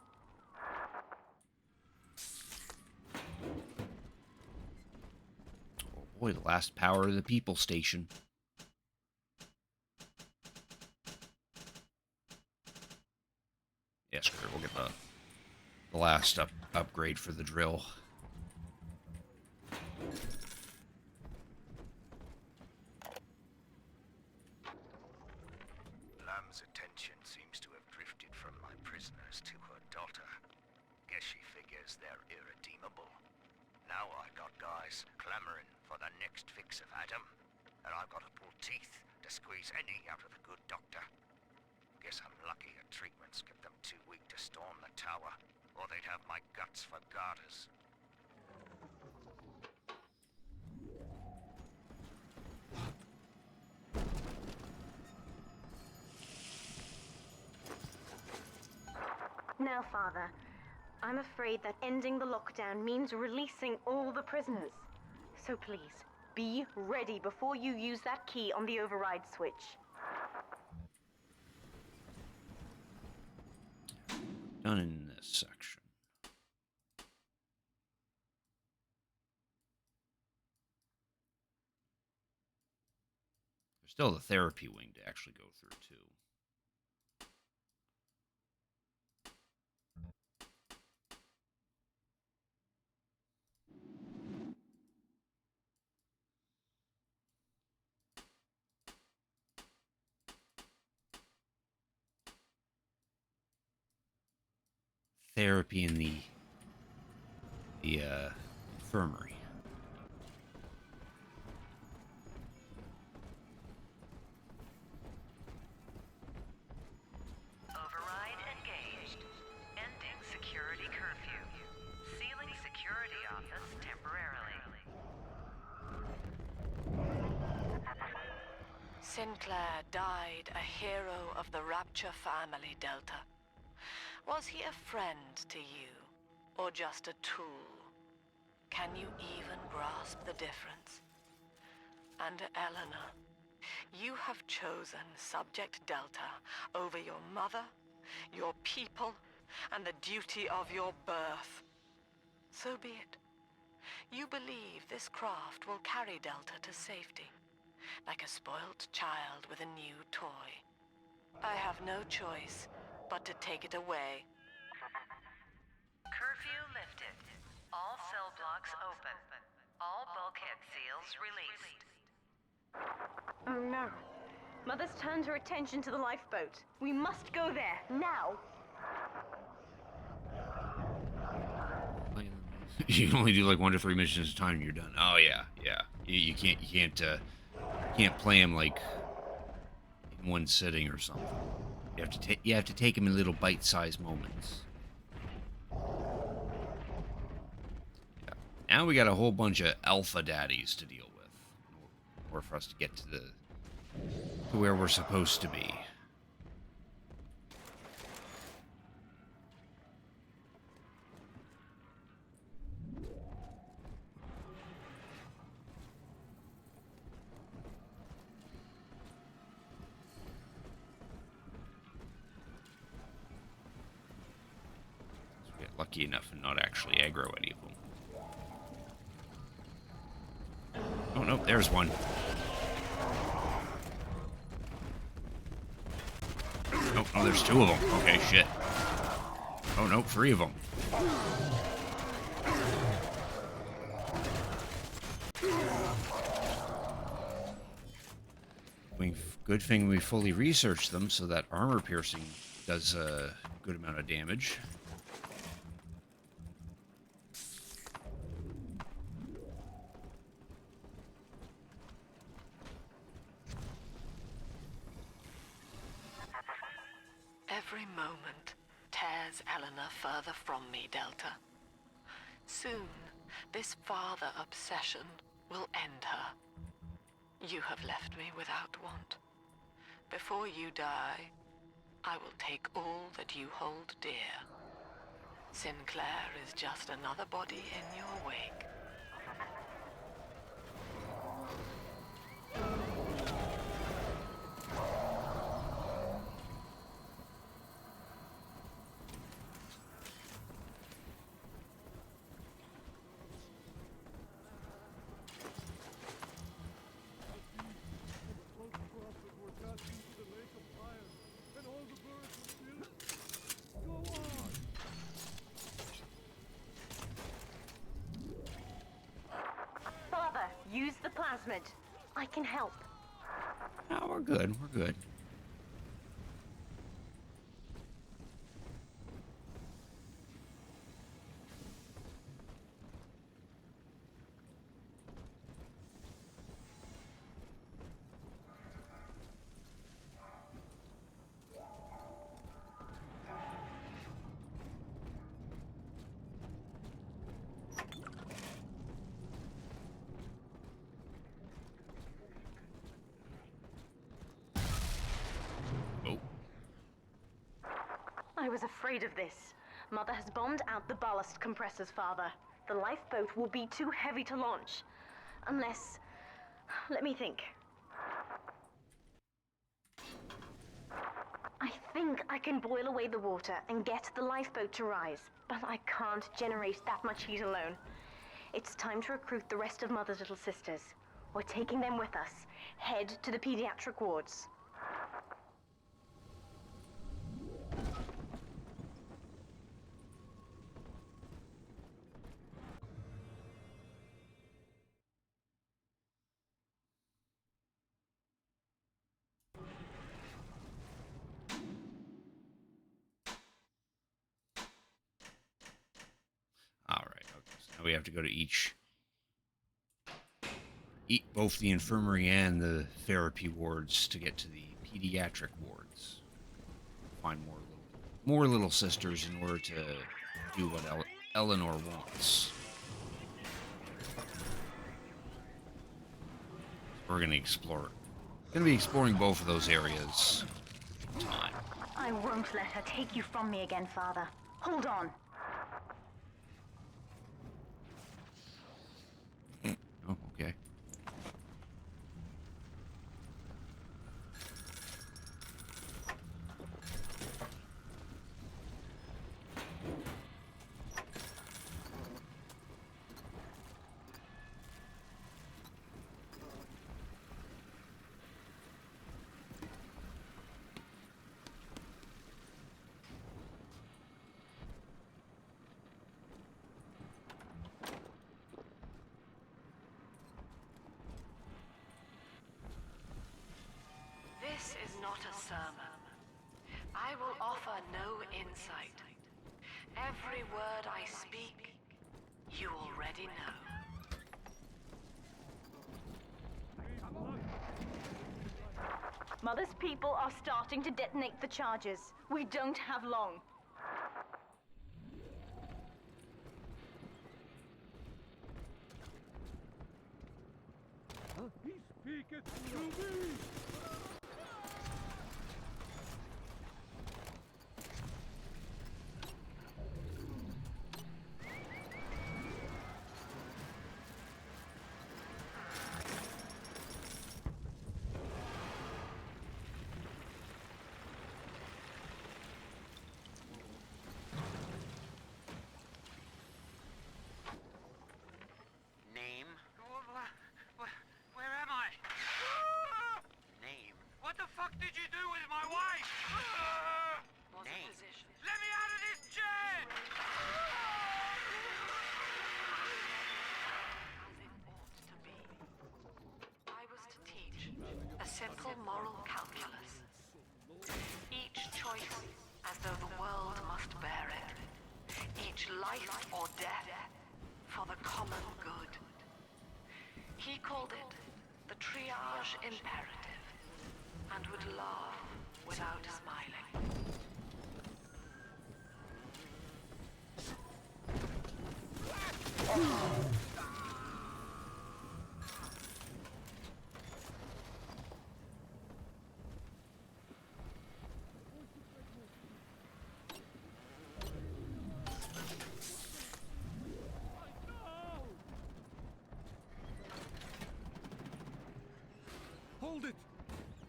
Oh boy, the last power of the people station. Yes, we'll get the last upgrade for the drill. Lamb's attention seems to have drifted from my prisoners to her daughter. Guess she figures they're irredeemable. Now I got guys clamoring for the next fix of Adam, and I've got to pull teeth to squeeze any out of the good doctor. Guess I'm lucky her treatments kept them too weak to storm the tower, or they'd have my guts for garters. Now, Father, I'm afraid that ending the lockdown means releasing all the prisoners. So please, be ready before you use that key on the override switch. Done in this section. There's still the therapy wing to actually go through, too. Therapy in the infirmary. Override engaged. Ending security curfew. Sealing security office temporarily. Sinclair died a hero of the Rapture family, Delta. Was he a friend to you, or just a tool? Can you even grasp the difference? And Eleanor, you have chosen Subject Delta over your mother, your people, and the duty of your birth. So be it. You believe this craft will carry Delta to safety, like a spoilt child with a new toy. I have no choice but to take it away. Curfew lifted. All cell blocks open. All bulkhead seals released. Oh no. Mother's turned her attention to the lifeboat. We must go there, now. You can only do like 1 to 3 missions at a time and you're done. Oh yeah, yeah. You can't play them like in one sitting or something. You have to take them in little bite-sized moments. Yeah. Now we got a whole bunch of alpha daddies to deal with, in order for us to get to where we're supposed to be. Lucky enough and not actually aggro any of them. Oh no, there's one. Oh, there's 2 of them. Okay, shit. Oh no, 3 of them. Good thing we fully researched them so that armor piercing does a good amount of damage. Every moment tears Eleanor further from me, Delta. Soon, this father obsession will end her. You have left me without want. Before you die, I will take all that you hold dear. Sinclair is just another body in your wake. Use the plasmid. I can help. No, we're good. We're good. I was afraid of this. Mother has bombed out the ballast compressors, Father. The lifeboat will be too heavy to launch. Unless... let me think. I think I can boil away the water and get the lifeboat to rise, but I can't generate that much heat alone. It's time to recruit the rest of Mother's little sisters. We're taking them with us. Head to the pediatric wards. We have to go to both the infirmary and the therapy wards to get to the pediatric wards. Find more little sisters in order to do what Eleanor wants. We're gonna explore. Gonna be exploring both of those areas. Time. I won't let her take you from me again, Father. Hold on. Oh, okay. no insight. Every word I speak, you already know. Mother's people are starting to detonate the charges. We don't have long. He speaketh to me! Name? Where am I? Name? What the fuck did you do with my wife? What's Name? the position? Let me out of this chair! As it ought to be. I was to teach a simple moral calculus. Each choice as though the world must bear it. Each life or death for the common good. He called it the triage imperative and would laugh without smiling. Hold it!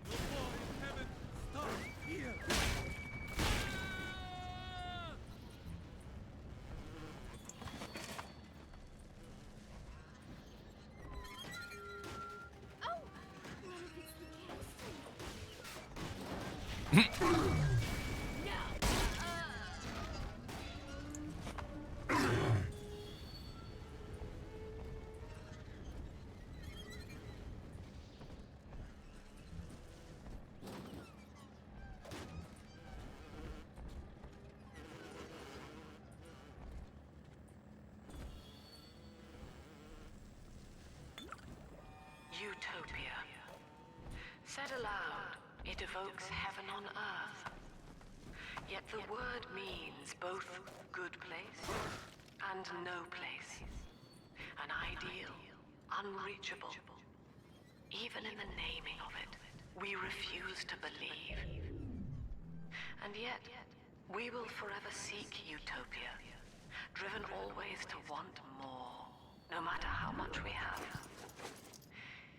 The war in heaven starts here! Oh! What if it's the Utopia. Said aloud, it evokes heaven on earth. Yet the word means both good place and no place. An ideal, unreachable. Even in the naming of it, we refuse to believe. And yet, we will forever seek utopia, driven always to want more, no matter how much we have.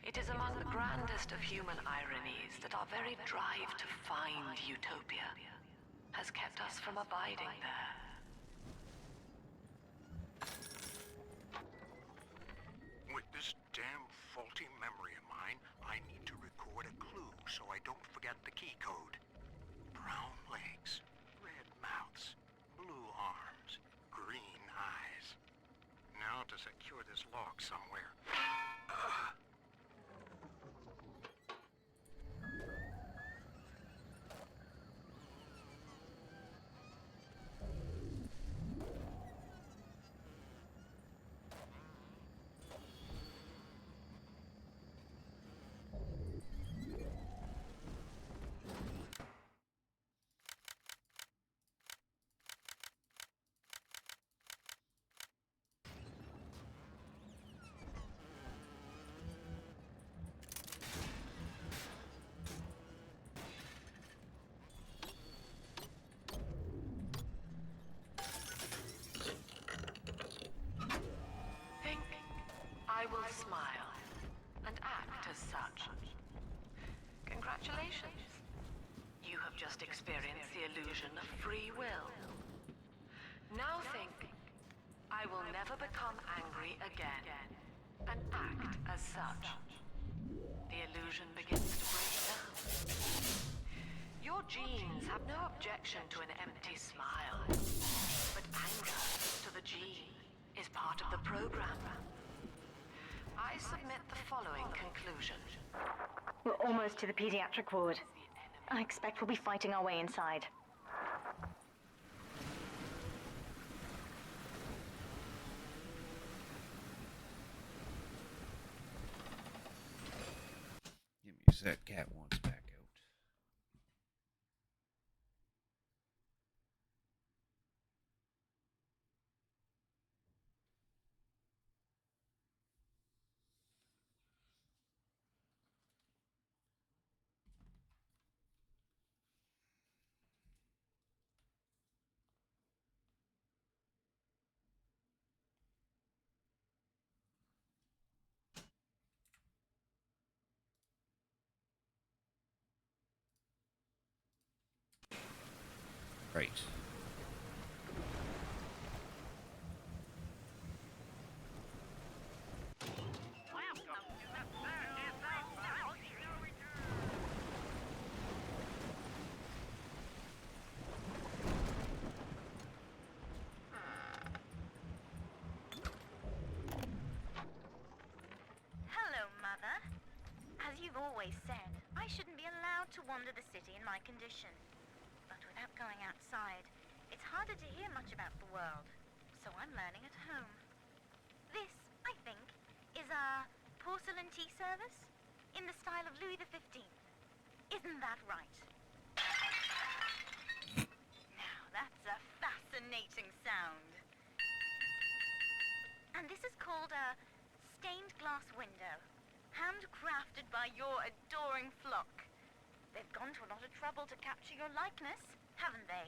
It is among the grandest of human ironies that our very drive to find utopia has kept us from abiding there. With this damn faulty memory of mine, I need to record a clue so I don't forget the key code. Brown legs, red mouths, blue arms, green eyes. Now to secure this lock somewhere. I will smile and act as such. Congratulations. You have just experienced the illusion of free will. Now think, I will never become angry again, and act as such. The illusion begins to break down. Your genes have no objection to an empty smile, but anger to the gene is part of the program. I submit the following conclusion. We're almost to the pediatric ward. I expect we'll be fighting our way inside. that cat wants back out. Right. Hello, Mother. As you've always said, I shouldn't be allowed to wander the city in my condition. But without going outside, it's harder to hear much about the world, so I'm learning at home. This, I think, is a porcelain tea service in the style of Louis XV. Isn't that right? Now, that's a fascinating sound. And this is called a stained glass window, handcrafted by your adoring flock. They've gone to a lot of trouble to capture your likeness, haven't they?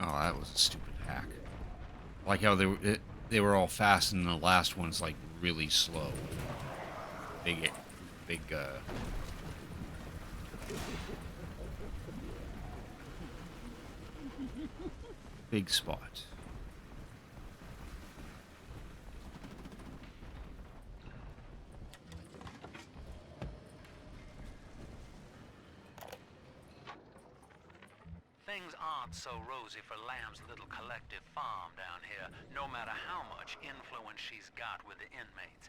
Oh, that was a stupid hack. Like how they were all fast and the last one's like really slow. Big big big spot. Things aren't so rosy for Lamb's little collective farm down here, no matter how much influence she's got with the inmates.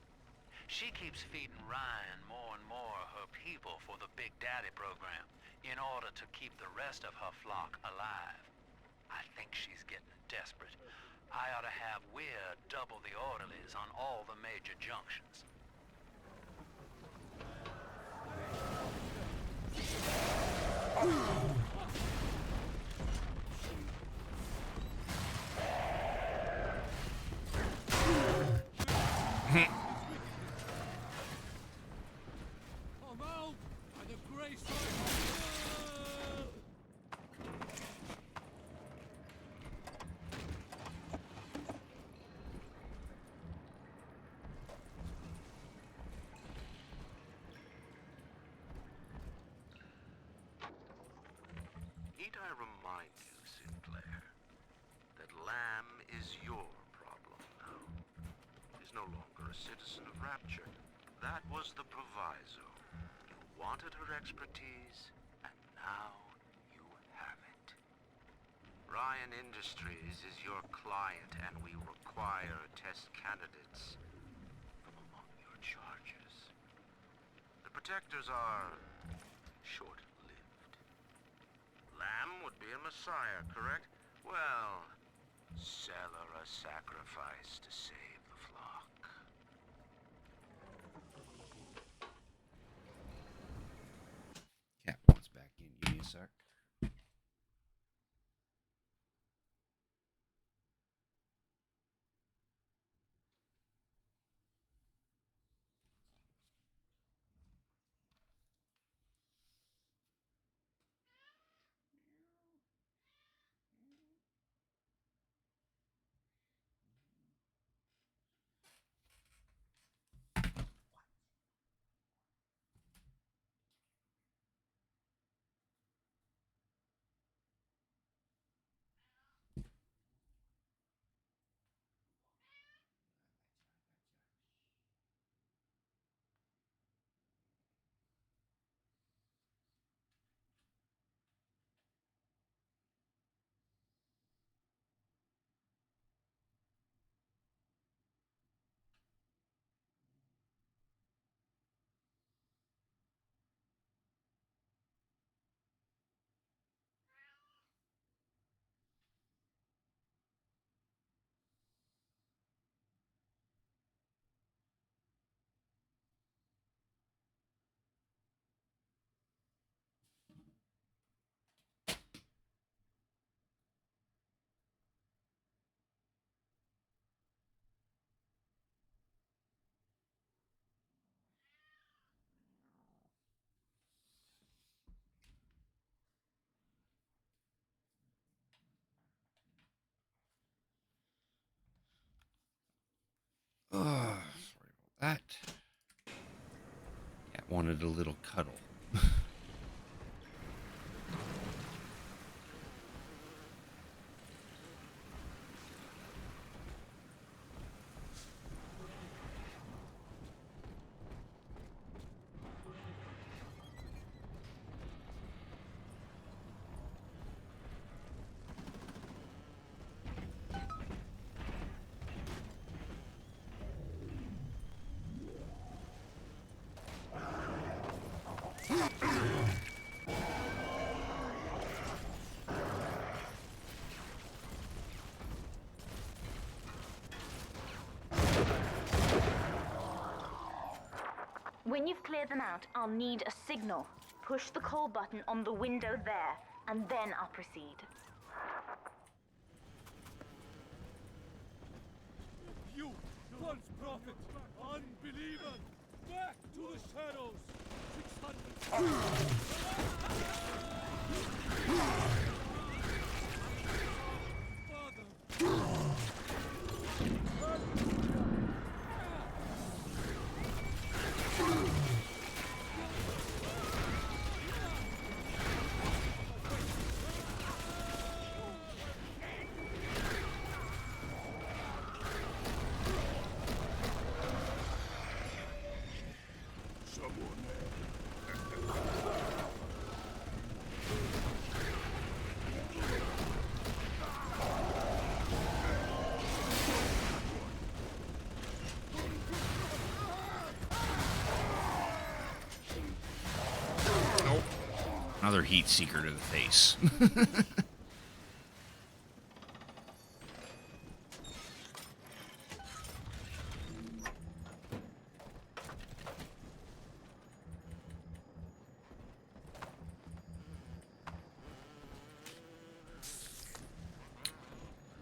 She keeps feeding Ryan more and more of her people for the Big Daddy program, in order to keep the rest of her flock alive. I think she's getting desperate. I ought to have Weir double the orderlies on all the major junctions. I'm out, and the grace I Need I remind you, Sinclair, that Lamb is your problem now? She's no longer a citizen of Rapture. That was the proviso. You wanted her expertise, and now you have it. Ryan Industries is your client, and we require test candidates from among your charges. The protectors are short-lived. Lamb would be a messiah, correct? Well, sell her a sacrifice to save the flock. Cat wants back in. Give me a sec. That cat wanted a little cuddle. When you've cleared them out, I'll need a signal. Push the call button on the window there, and then I'll proceed. You, false prophet, unbeliever, back to the shadows. 600. Another heat seeker to the face.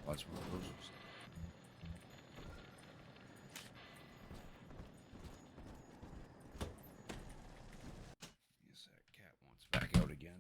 Lots more proposals. Guess that cat wants back out again.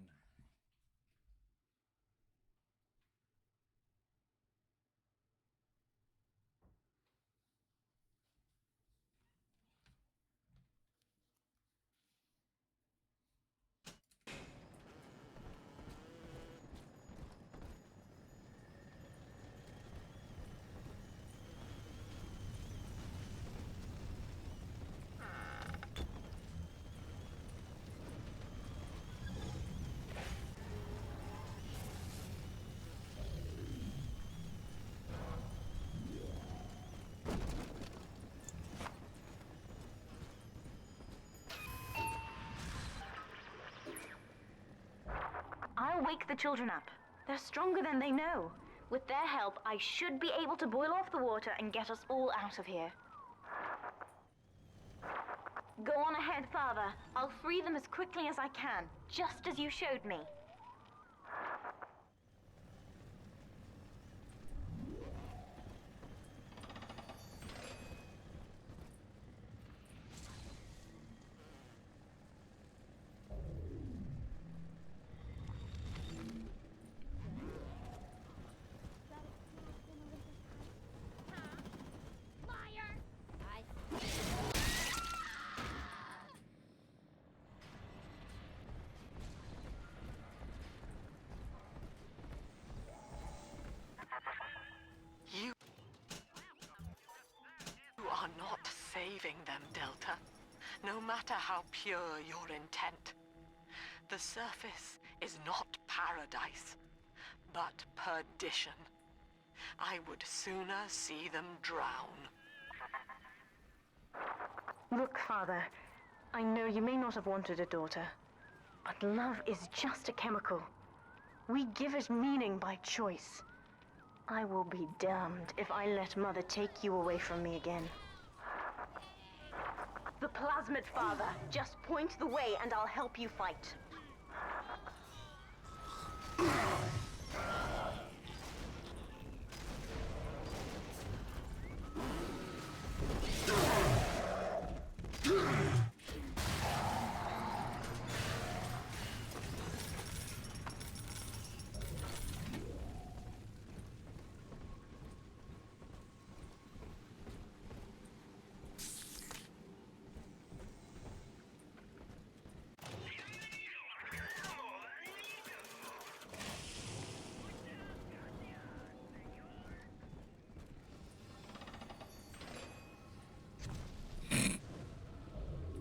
I'll wake the children up. They're stronger than they know. With their help, I should be able to boil off the water and get us all out of here. Go on ahead, Father. I'll free them as quickly as I can, just as you showed me. You are not saving them, Delta. No matter how pure your intent. The surface is not paradise, but perdition. I would sooner see them drown. Look, Father, I know you may not have wanted a daughter, but love is just a chemical. We give it meaning by choice. I will be damned if I let Mother take you away from me again. The plasmid, Father. Just point the way and I'll help you fight.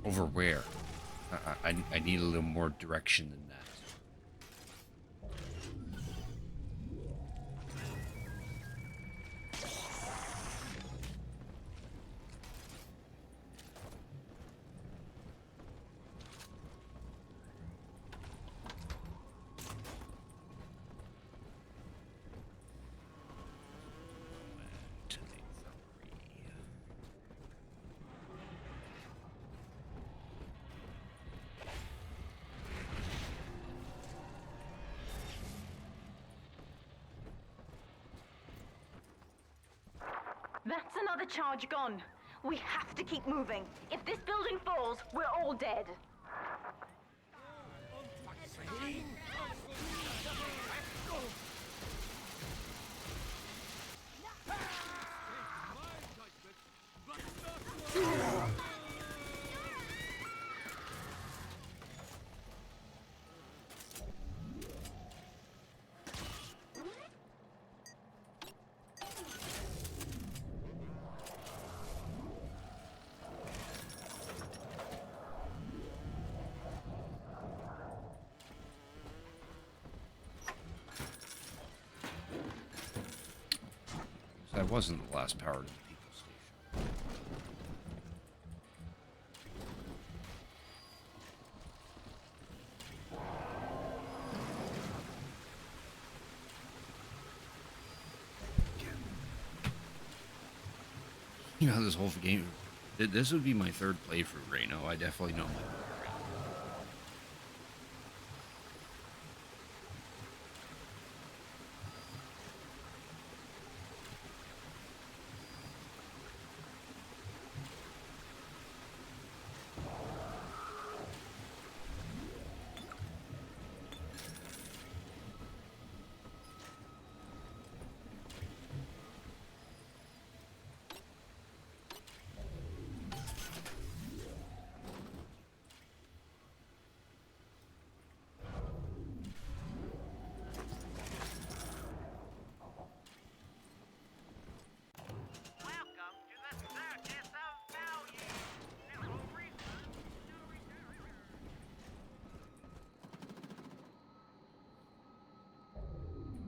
Over where? I need a little more direction than that. That's another charge gone. We have to keep moving. If this building falls, we're all dead. That wasn't the last power to the people station. You know, this whole game, this would be my third playthrough right now. I definitely know my way around.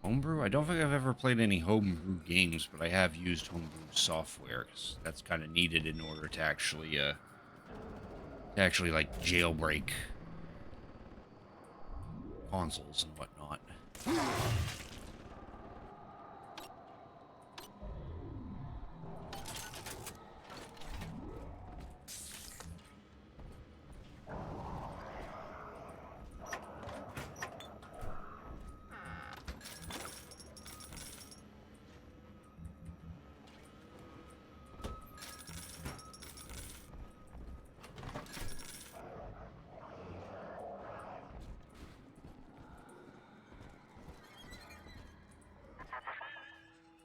Homebrew? I don't think I've ever played any homebrew games, but I have used homebrew software, 'cause that's kind of needed in order to actually like jailbreak consoles and whatnot.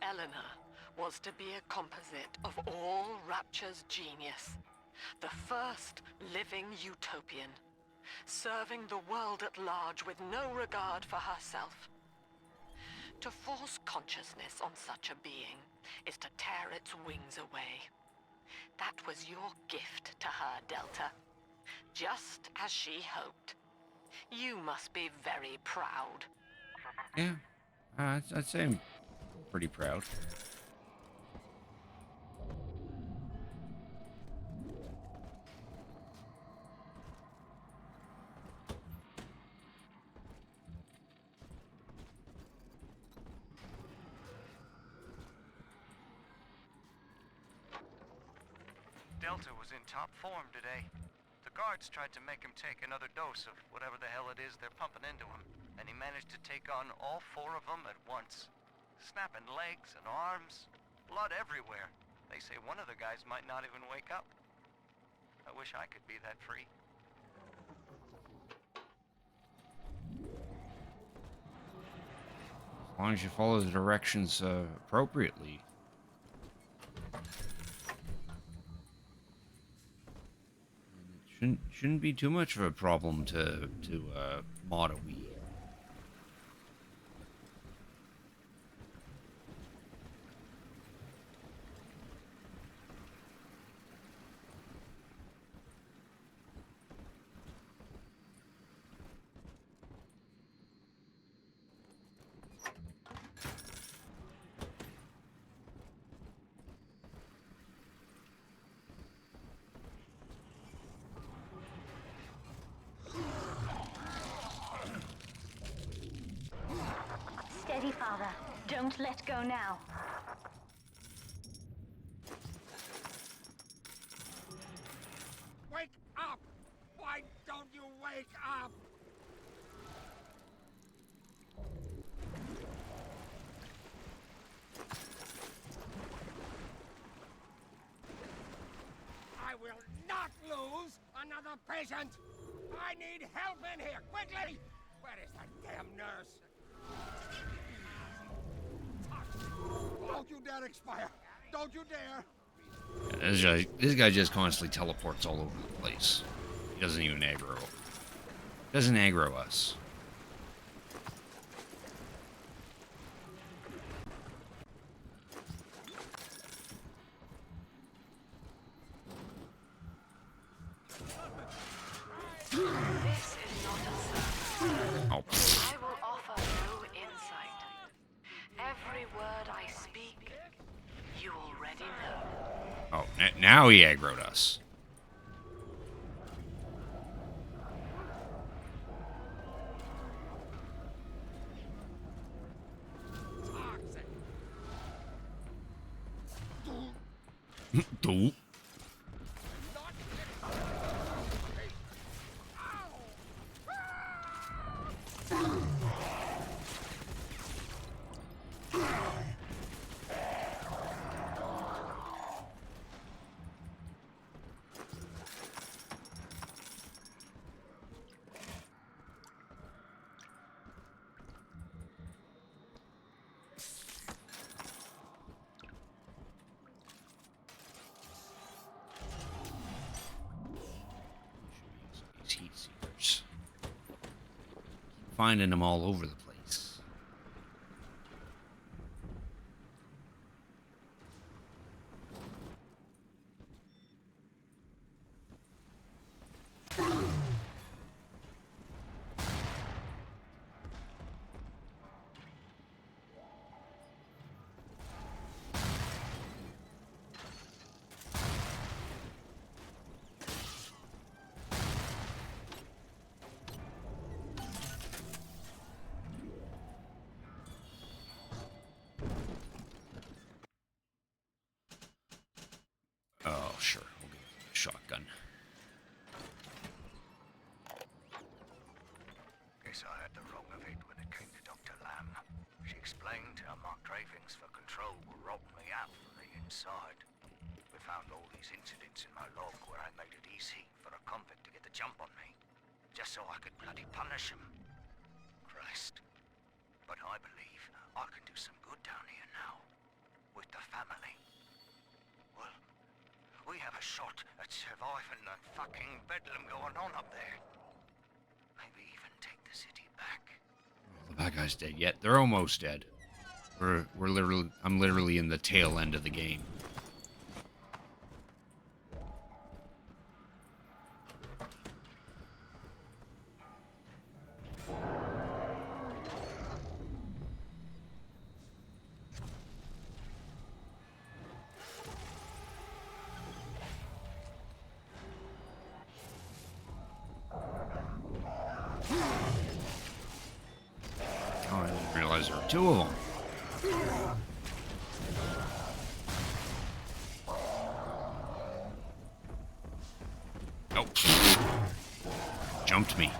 Eleanor was to be a composite of all Rapture's genius. The first living utopian, serving the world at large with no regard for herself. To force consciousness on such a being is to tear its wings away. That was your gift to her, Delta. Just as she hoped. You must be very proud. Yeah, I'd say I'm pretty proud. Delta was in top form today. The guards tried to make him take another dose of whatever the hell it is they're pumping into him, and he managed to take on all 4 of them at once. Snapping legs and arms, blood everywhere. They say one of the guys might not even wake up. I wish I could be that free. As long as you follow the directions appropriately. Shouldn't be too much of a problem to mod a Wii. Don't let go now. Wake up! Why don't you wake up? I will not lose another patient! I need help in here, quickly! Where is that damn nurse? Don't you dare expire! Don't you dare! This guy just constantly teleports all over the place. He doesn't even aggro. Doesn't aggro us. This is not a service. Oh. I will offer no insight. Every word I speak, you already know. Oh, now he aggroed us. Do. Heat seekers. Finding them all over the place. Oh, sure. We'll give it a shotgun. Guess I had the wrong of it when it came to Dr. Lamb. She explained how my cravings for control were rotting me out from the inside. We found all these incidents in my log where I made it easy for a convict to get the jump on me, just so I could bloody punish him. Christ. But I believe I can do some good down here now, with the family. Well, we have a shot at surviving that fucking bedlam going on up there. Maybe even take the city back. The bad guy's dead yet. They're almost dead. I'm literally in the tail end of the game. Oh, I didn't realize there were two of them. Oh. Jumped me.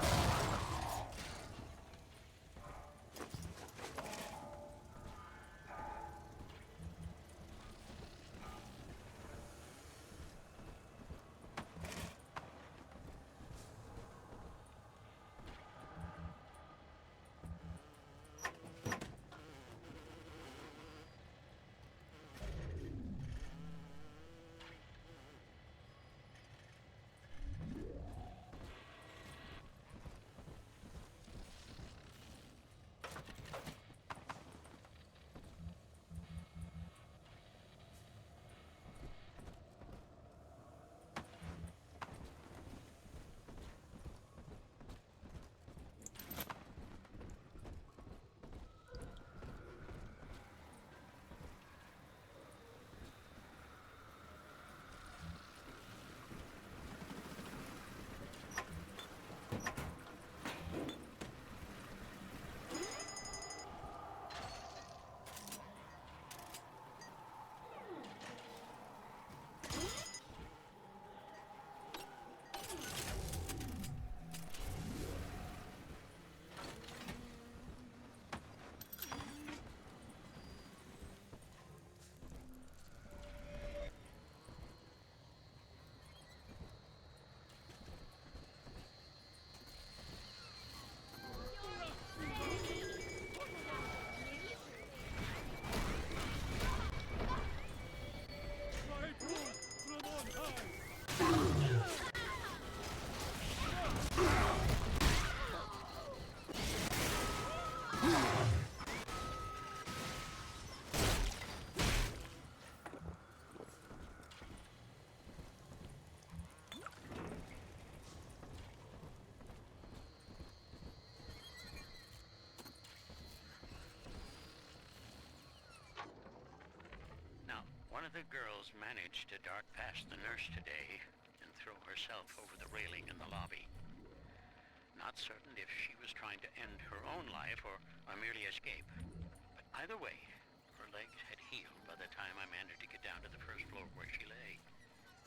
One of the girls managed to dart past the nurse today and throw herself over the railing in the lobby. Not certain if she was trying to end her own life or merely escape. But either way, her legs had healed by the time I managed to get down to the first floor where she lay.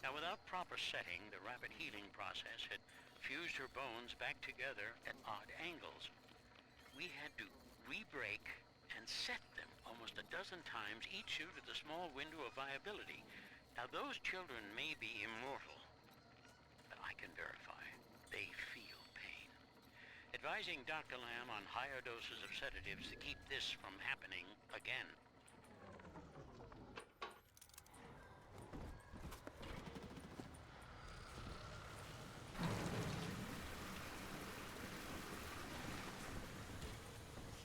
Now, without proper setting, the rapid healing process had fused her bones back together at odd angles. We had to re-break and set them almost a dozen times, each due to the small window of viability. Now, those children may be immortal, but I can verify they feel pain. Advising Dr. Lamb on higher doses of sedatives to keep this from happening again.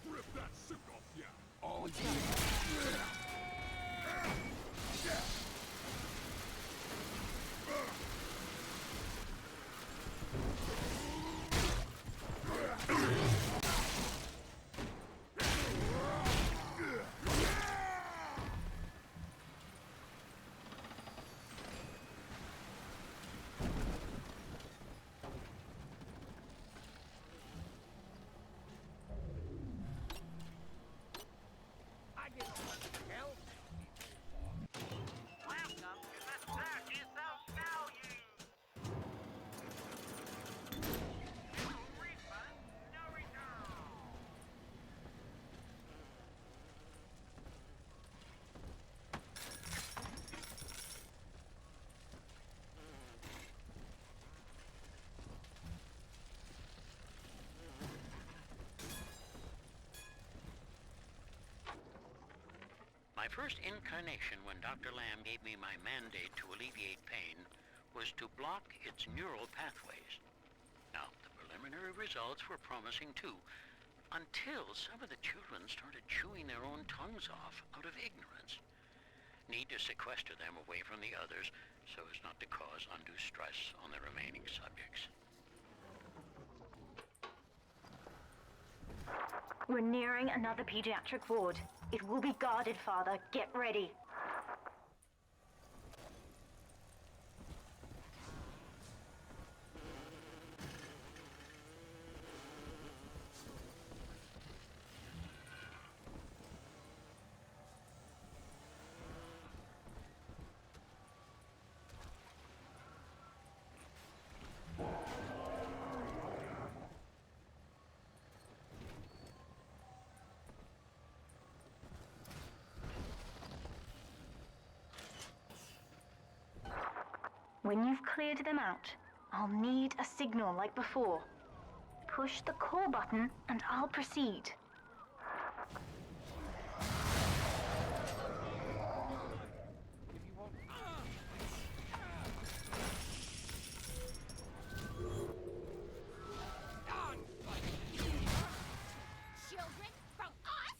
Strip that suit off, yeah. All you. My first incarnation when Dr. Lamb gave me my mandate to alleviate pain was to block its neural pathways. Now, the preliminary results were promising too, until some of the children started chewing their own tongues off out of ignorance. Need to sequester them away from the others so as not to cause undue stress on the remaining subjects. We're nearing another pediatric ward. It will be guarded, Father. Get ready. When you've cleared them out, I'll need a signal like before. Push the call button and I'll proceed. Children from us?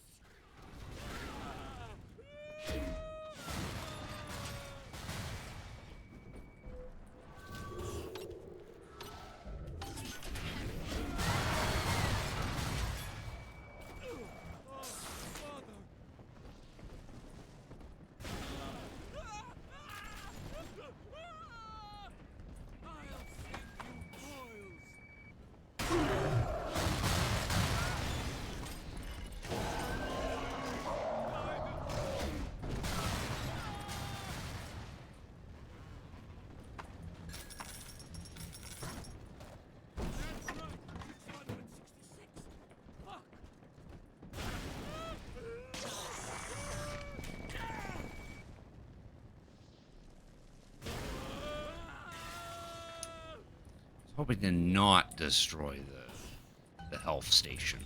Hoping to not destroy the health station.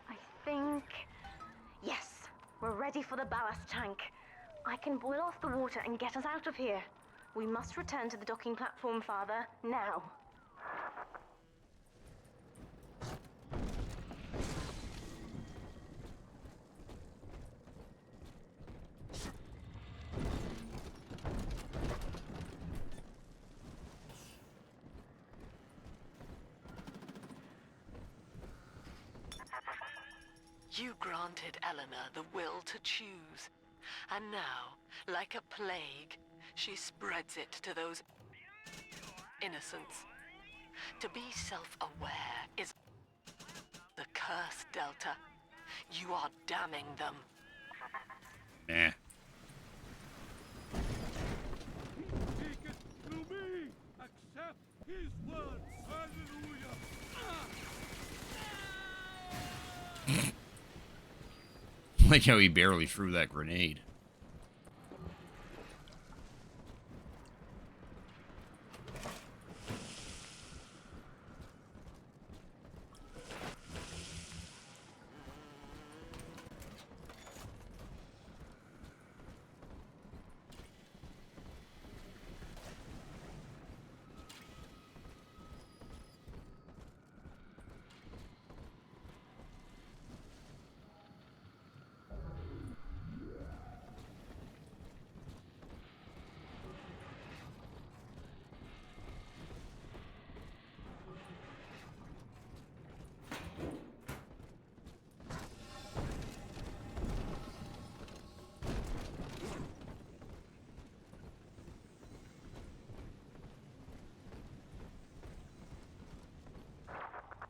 I think... Yes, we're ready for the ballast tank. I can boil off the water and get us out of here. We must return to the docking platform, Father, now. You granted Eleanor the will to choose. And now, like a plague, she spreads it to those innocents. To be self-aware is the curse, Delta. You are damning them. Nah. Take it to me! Accept his word! Hallelujah! Like how he barely threw that grenade.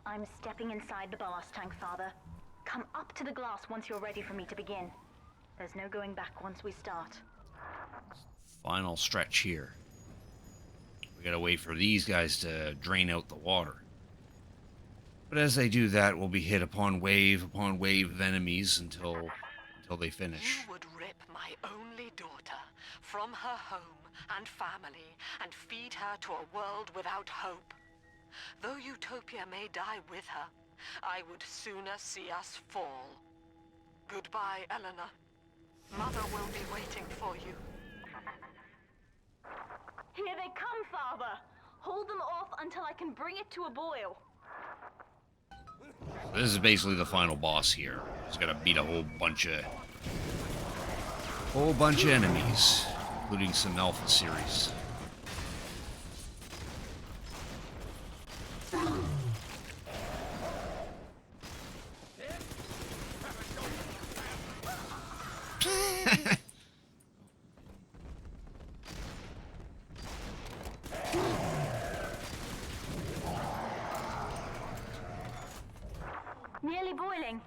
I'm stepping inside the ballast tank, Father. Come up to the glass once you're ready for me to begin. There's no going back once we start. Final stretch here. We gotta wait for these guys to drain out the water. But as they do that, we'll be hit upon wave of enemies until they finish. You would rip my only daughter from her home and family and feed her to a world without hope. Though Utopia may die with her, I would sooner see us fall. Goodbye, Eleanor. Mother will be waiting for you. Here they come, Father! Hold them off until I can bring it to a boil. This is basically the final boss here. He's gotta beat a whole bunch of enemies, including some Alpha series. Nearly boiling.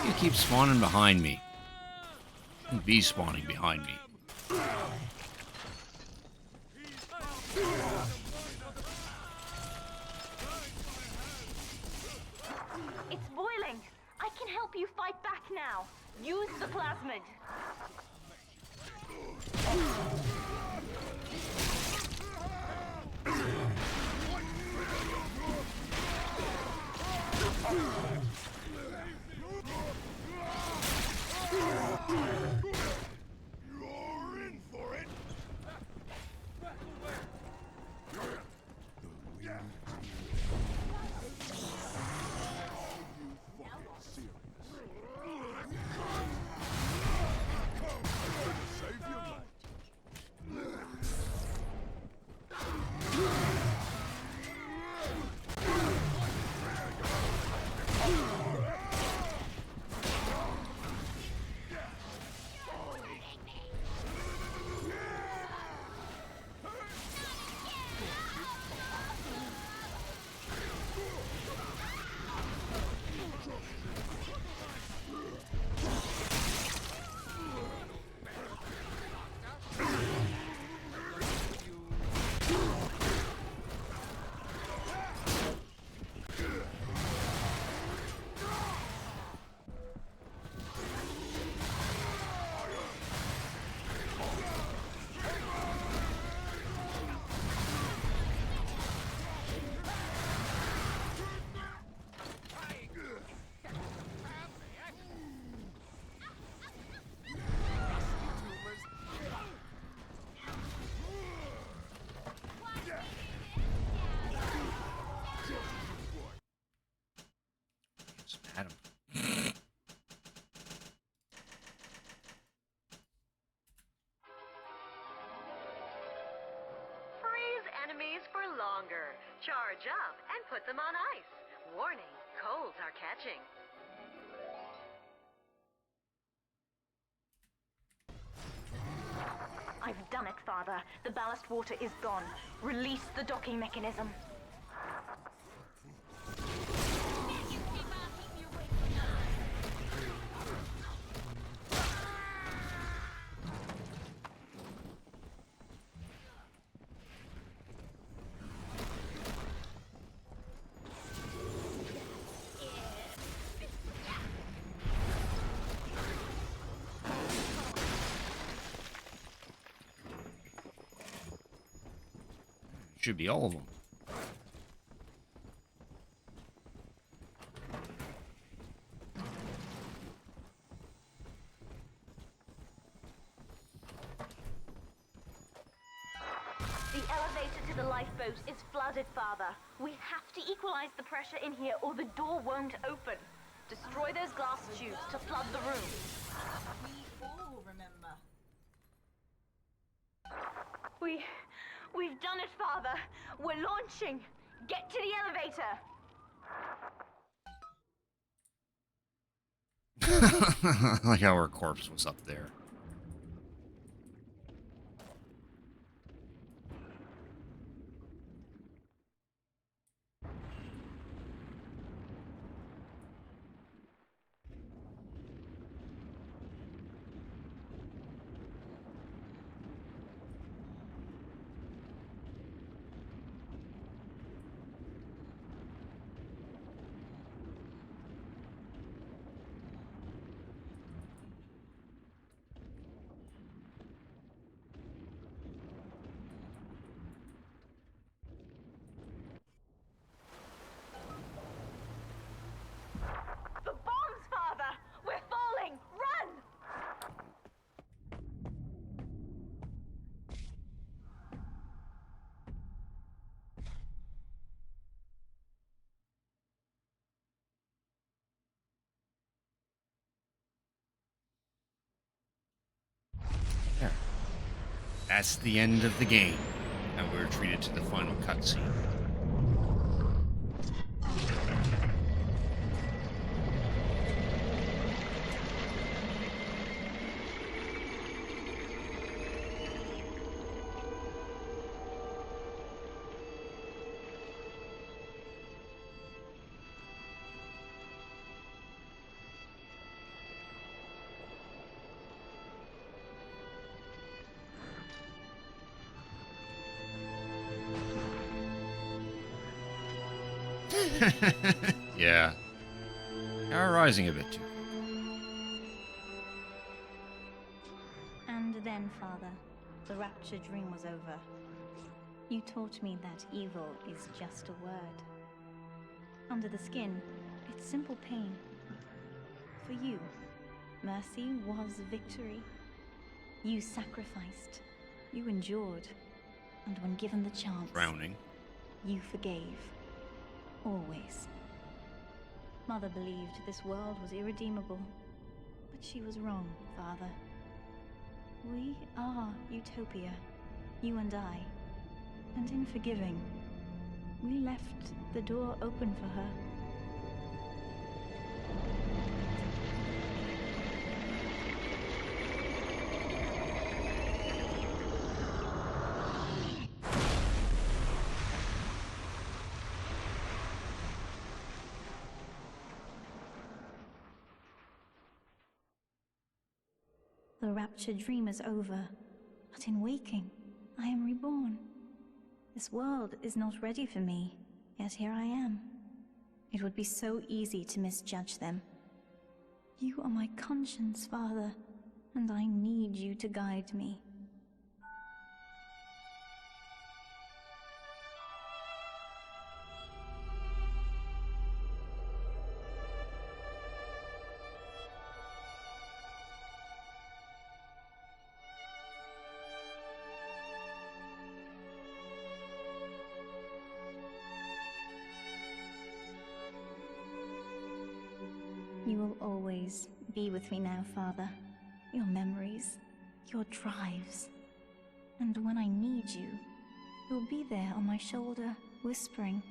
He keeps spawning behind me. Shouldn't be spawning behind me. It's boiling. I can help you fight back now. Use the plasmid. You're in for it! put them on ice. Warning, colds are catching. I've done it, Father. The ballast water is gone. Release the docking mechanism. Should be all of them. The elevator to the lifeboat is flooded, Father. We have to equalize the pressure in here or the door won't open. Destroy those glass tubes to flood the room. We all remember. We've done it, Father. We're launching. Get to the elevator. Like how her corpse was up there. The bombs, Father! We're falling! Run! There. That's the end of the game. And we're treated to the final cutscene. Yeah. Are rising a bit too. And then, Father, the rapture dream was over. You taught me that evil is just a word. Under the skin, it's simple pain. For you, mercy was victory. You sacrificed. You endured. And when given the chance, Drowning. you forgave. Always. Mother believed this world was irredeemable, but she was wrong, Father. We are Utopia, you and I. And in forgiving, we left the door open for her. The rapture dream is over, but in waking, I am reborn. This world is not ready for me, yet here I am. It would be so easy to misjudge them. You are my conscience, Father, and I need you to guide me. You will always be with me now, Father. Your memories, your drives. And when I need you, you'll be there on my shoulder, whispering,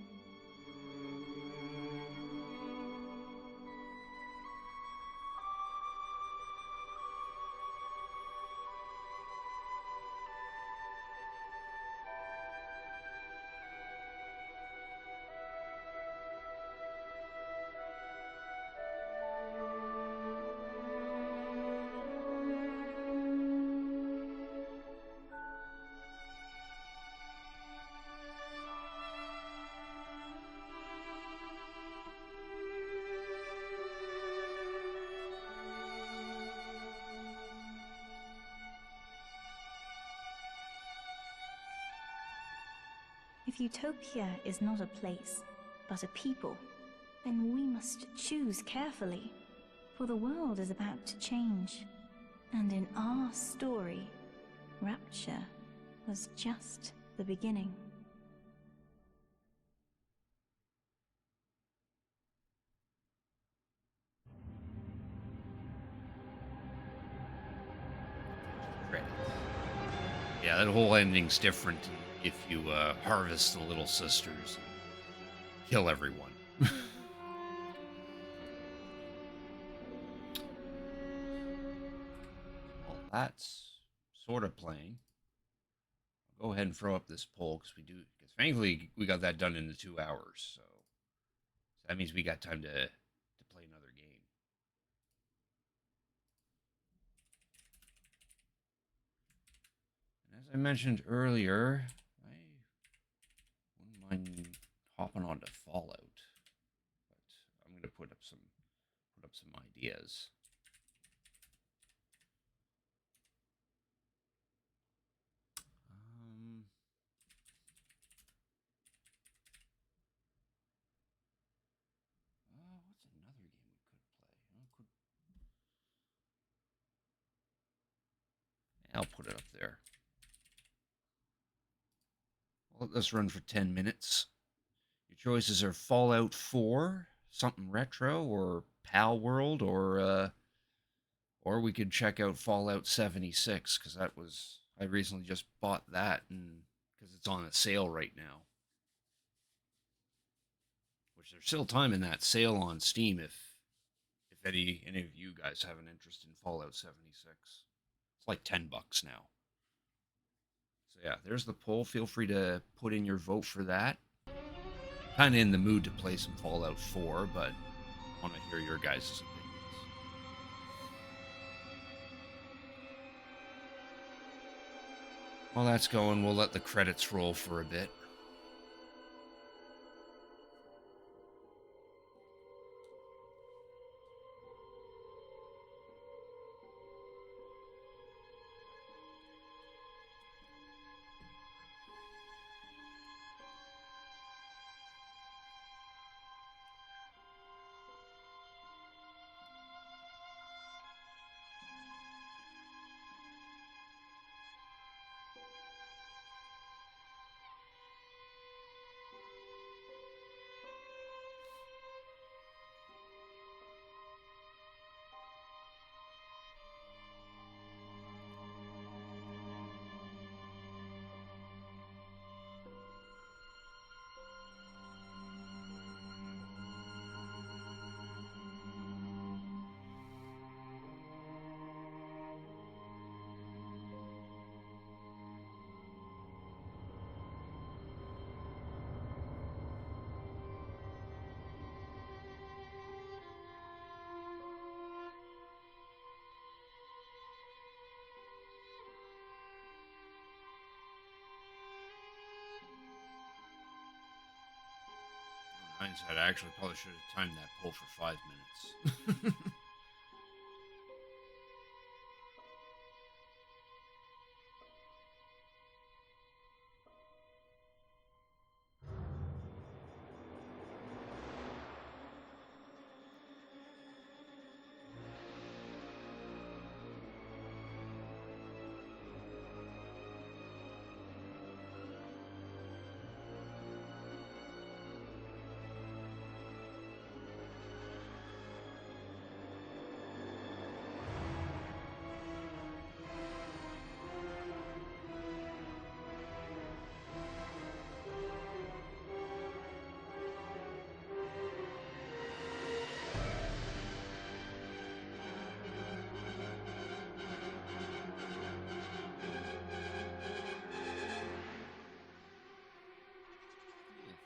If utopia is not a place, but a people, then we must choose carefully, for the world is about to change. And in our story, Rapture was just the beginning. Credits. Yeah, that whole ending's different if you harvest the little sisters and kill everyone. Well, that's sort of playing. I'll go ahead and throw up this poll because thankfully we got that done in the 2 hours, so that means we got time to play another game. And as I mentioned earlier, I wouldn't mind hopping onto Fallout, but I'm gonna put up some ideas. What's another game we could play? I'll put it up there. Well, let's run for 10 minutes. Your choices are Fallout 4, something retro, or Pal World, or we could check out Fallout 76 because I recently just bought that and because it's on a sale right now. Which there's still time in that sale on Steam if any of you guys have an interest in Fallout 76. It's like $10 now. So yeah, there's the poll. Feel free to put in your vote for that. Kind of in the mood to play some Fallout 4, but I want to hear your guys' opinions. While that's going, we'll let the credits roll for a bit. Hindsight, I actually probably should have timed that poll for 5 minutes.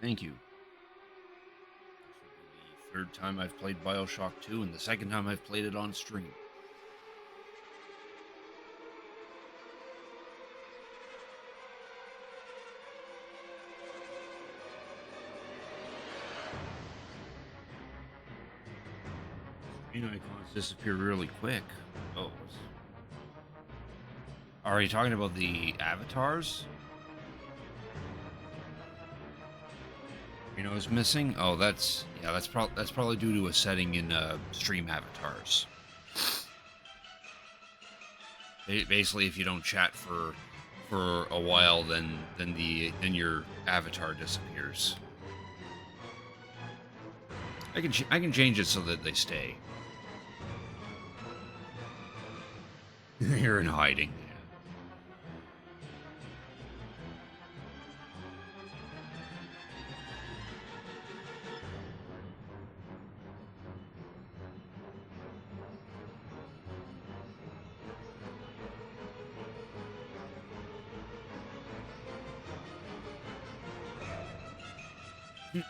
Thank you. This will be the third time I've played Bioshock 2 and the second time I've played it on stream. Screen icons disappear really quick. Oh. Are you talking about the avatars? Reno's missing. Oh, that's that's probably due to a setting in stream avatars. Basically, if you don't chat for a while, then your avatar disappears. I can change it so that they stay. You're in hiding.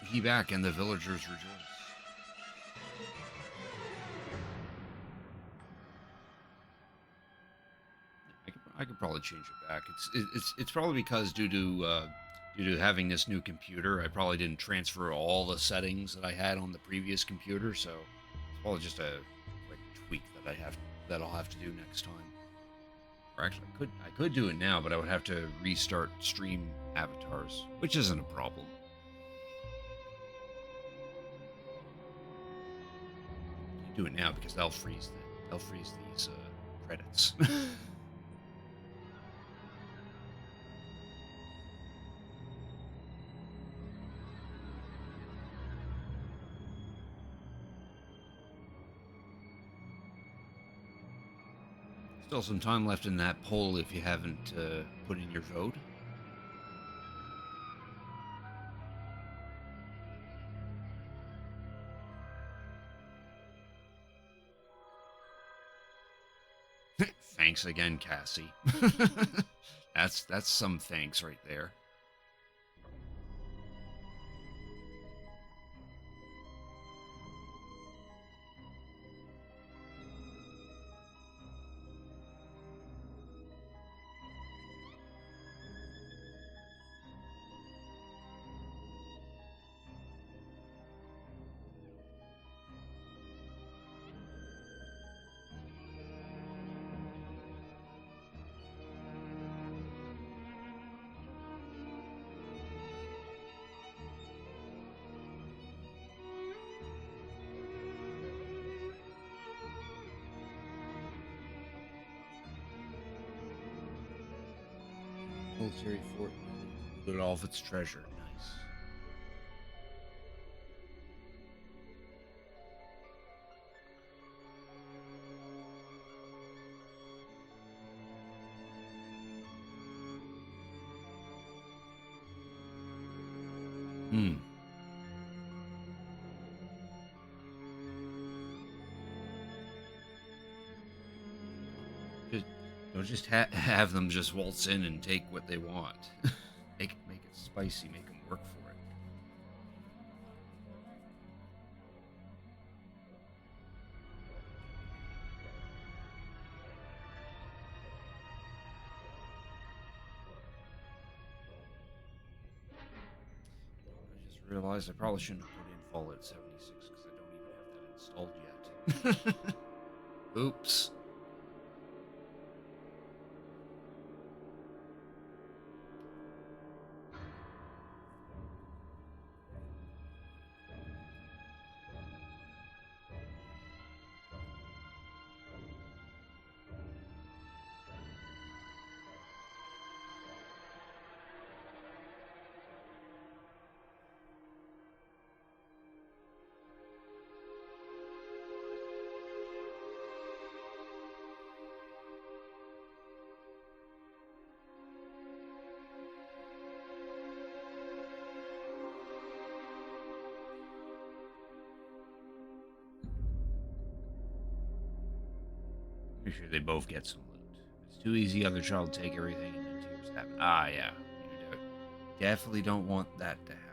He back and the villagers rejoice. I could probably change it back. It's probably because due to having this new computer, I probably didn't transfer all the settings that I had on the previous computer, so it's probably just a tweak that I'll have to do next time. Or actually, I could do it now, but I would have to restart stream avatars, which isn't a problem. Do it now because they'll freeze these credits. Still some time left in that poll if you haven't put in your vote. Thanks again, Cassie. That's some thanks right there. Military fort included all of its treasure. Nice. Don't just have them just waltz in and take what they want. make it spicy. Make them work for it. I just realized I probably shouldn't have put in Fallout 76 because I don't even have that installed yet. Oops. Make sure they both get some loot. If it's too easy, other child take everything and then tears happen. Ah, yeah. You definitely don't want that to happen.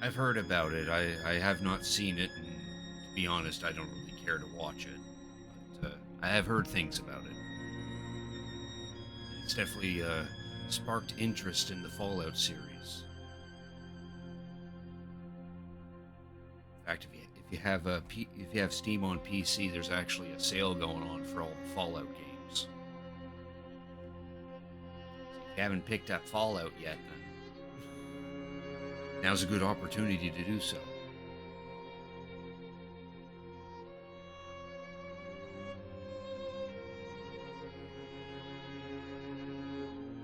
I've heard about it. I have not seen it, and to be honest, I don't really care to watch it. But I have heard things about it. It's definitely sparked interest in the Fallout series. In fact, if you have Steam on PC, there's actually a sale going on for all the Fallout games. So if you haven't picked up Fallout yet, then now's a good opportunity to do so.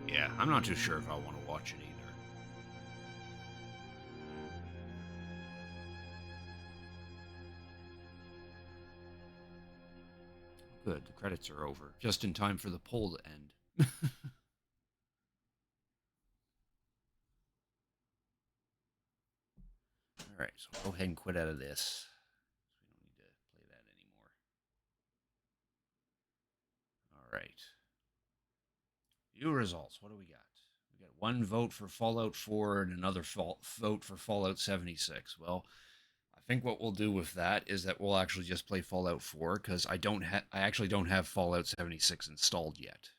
Yeah, I'm not too sure if I want to watch it either. Good, the credits are over. Just in time for the poll to end. Alright, so I'll go ahead and quit out of this. We don't need to play that anymore. Alright. View results. What do we got? We got one vote for Fallout 4 and another vote for Fallout 76. Well, I think what we'll do with that is that we'll actually just play Fallout 4 because I actually don't have Fallout 76 installed yet.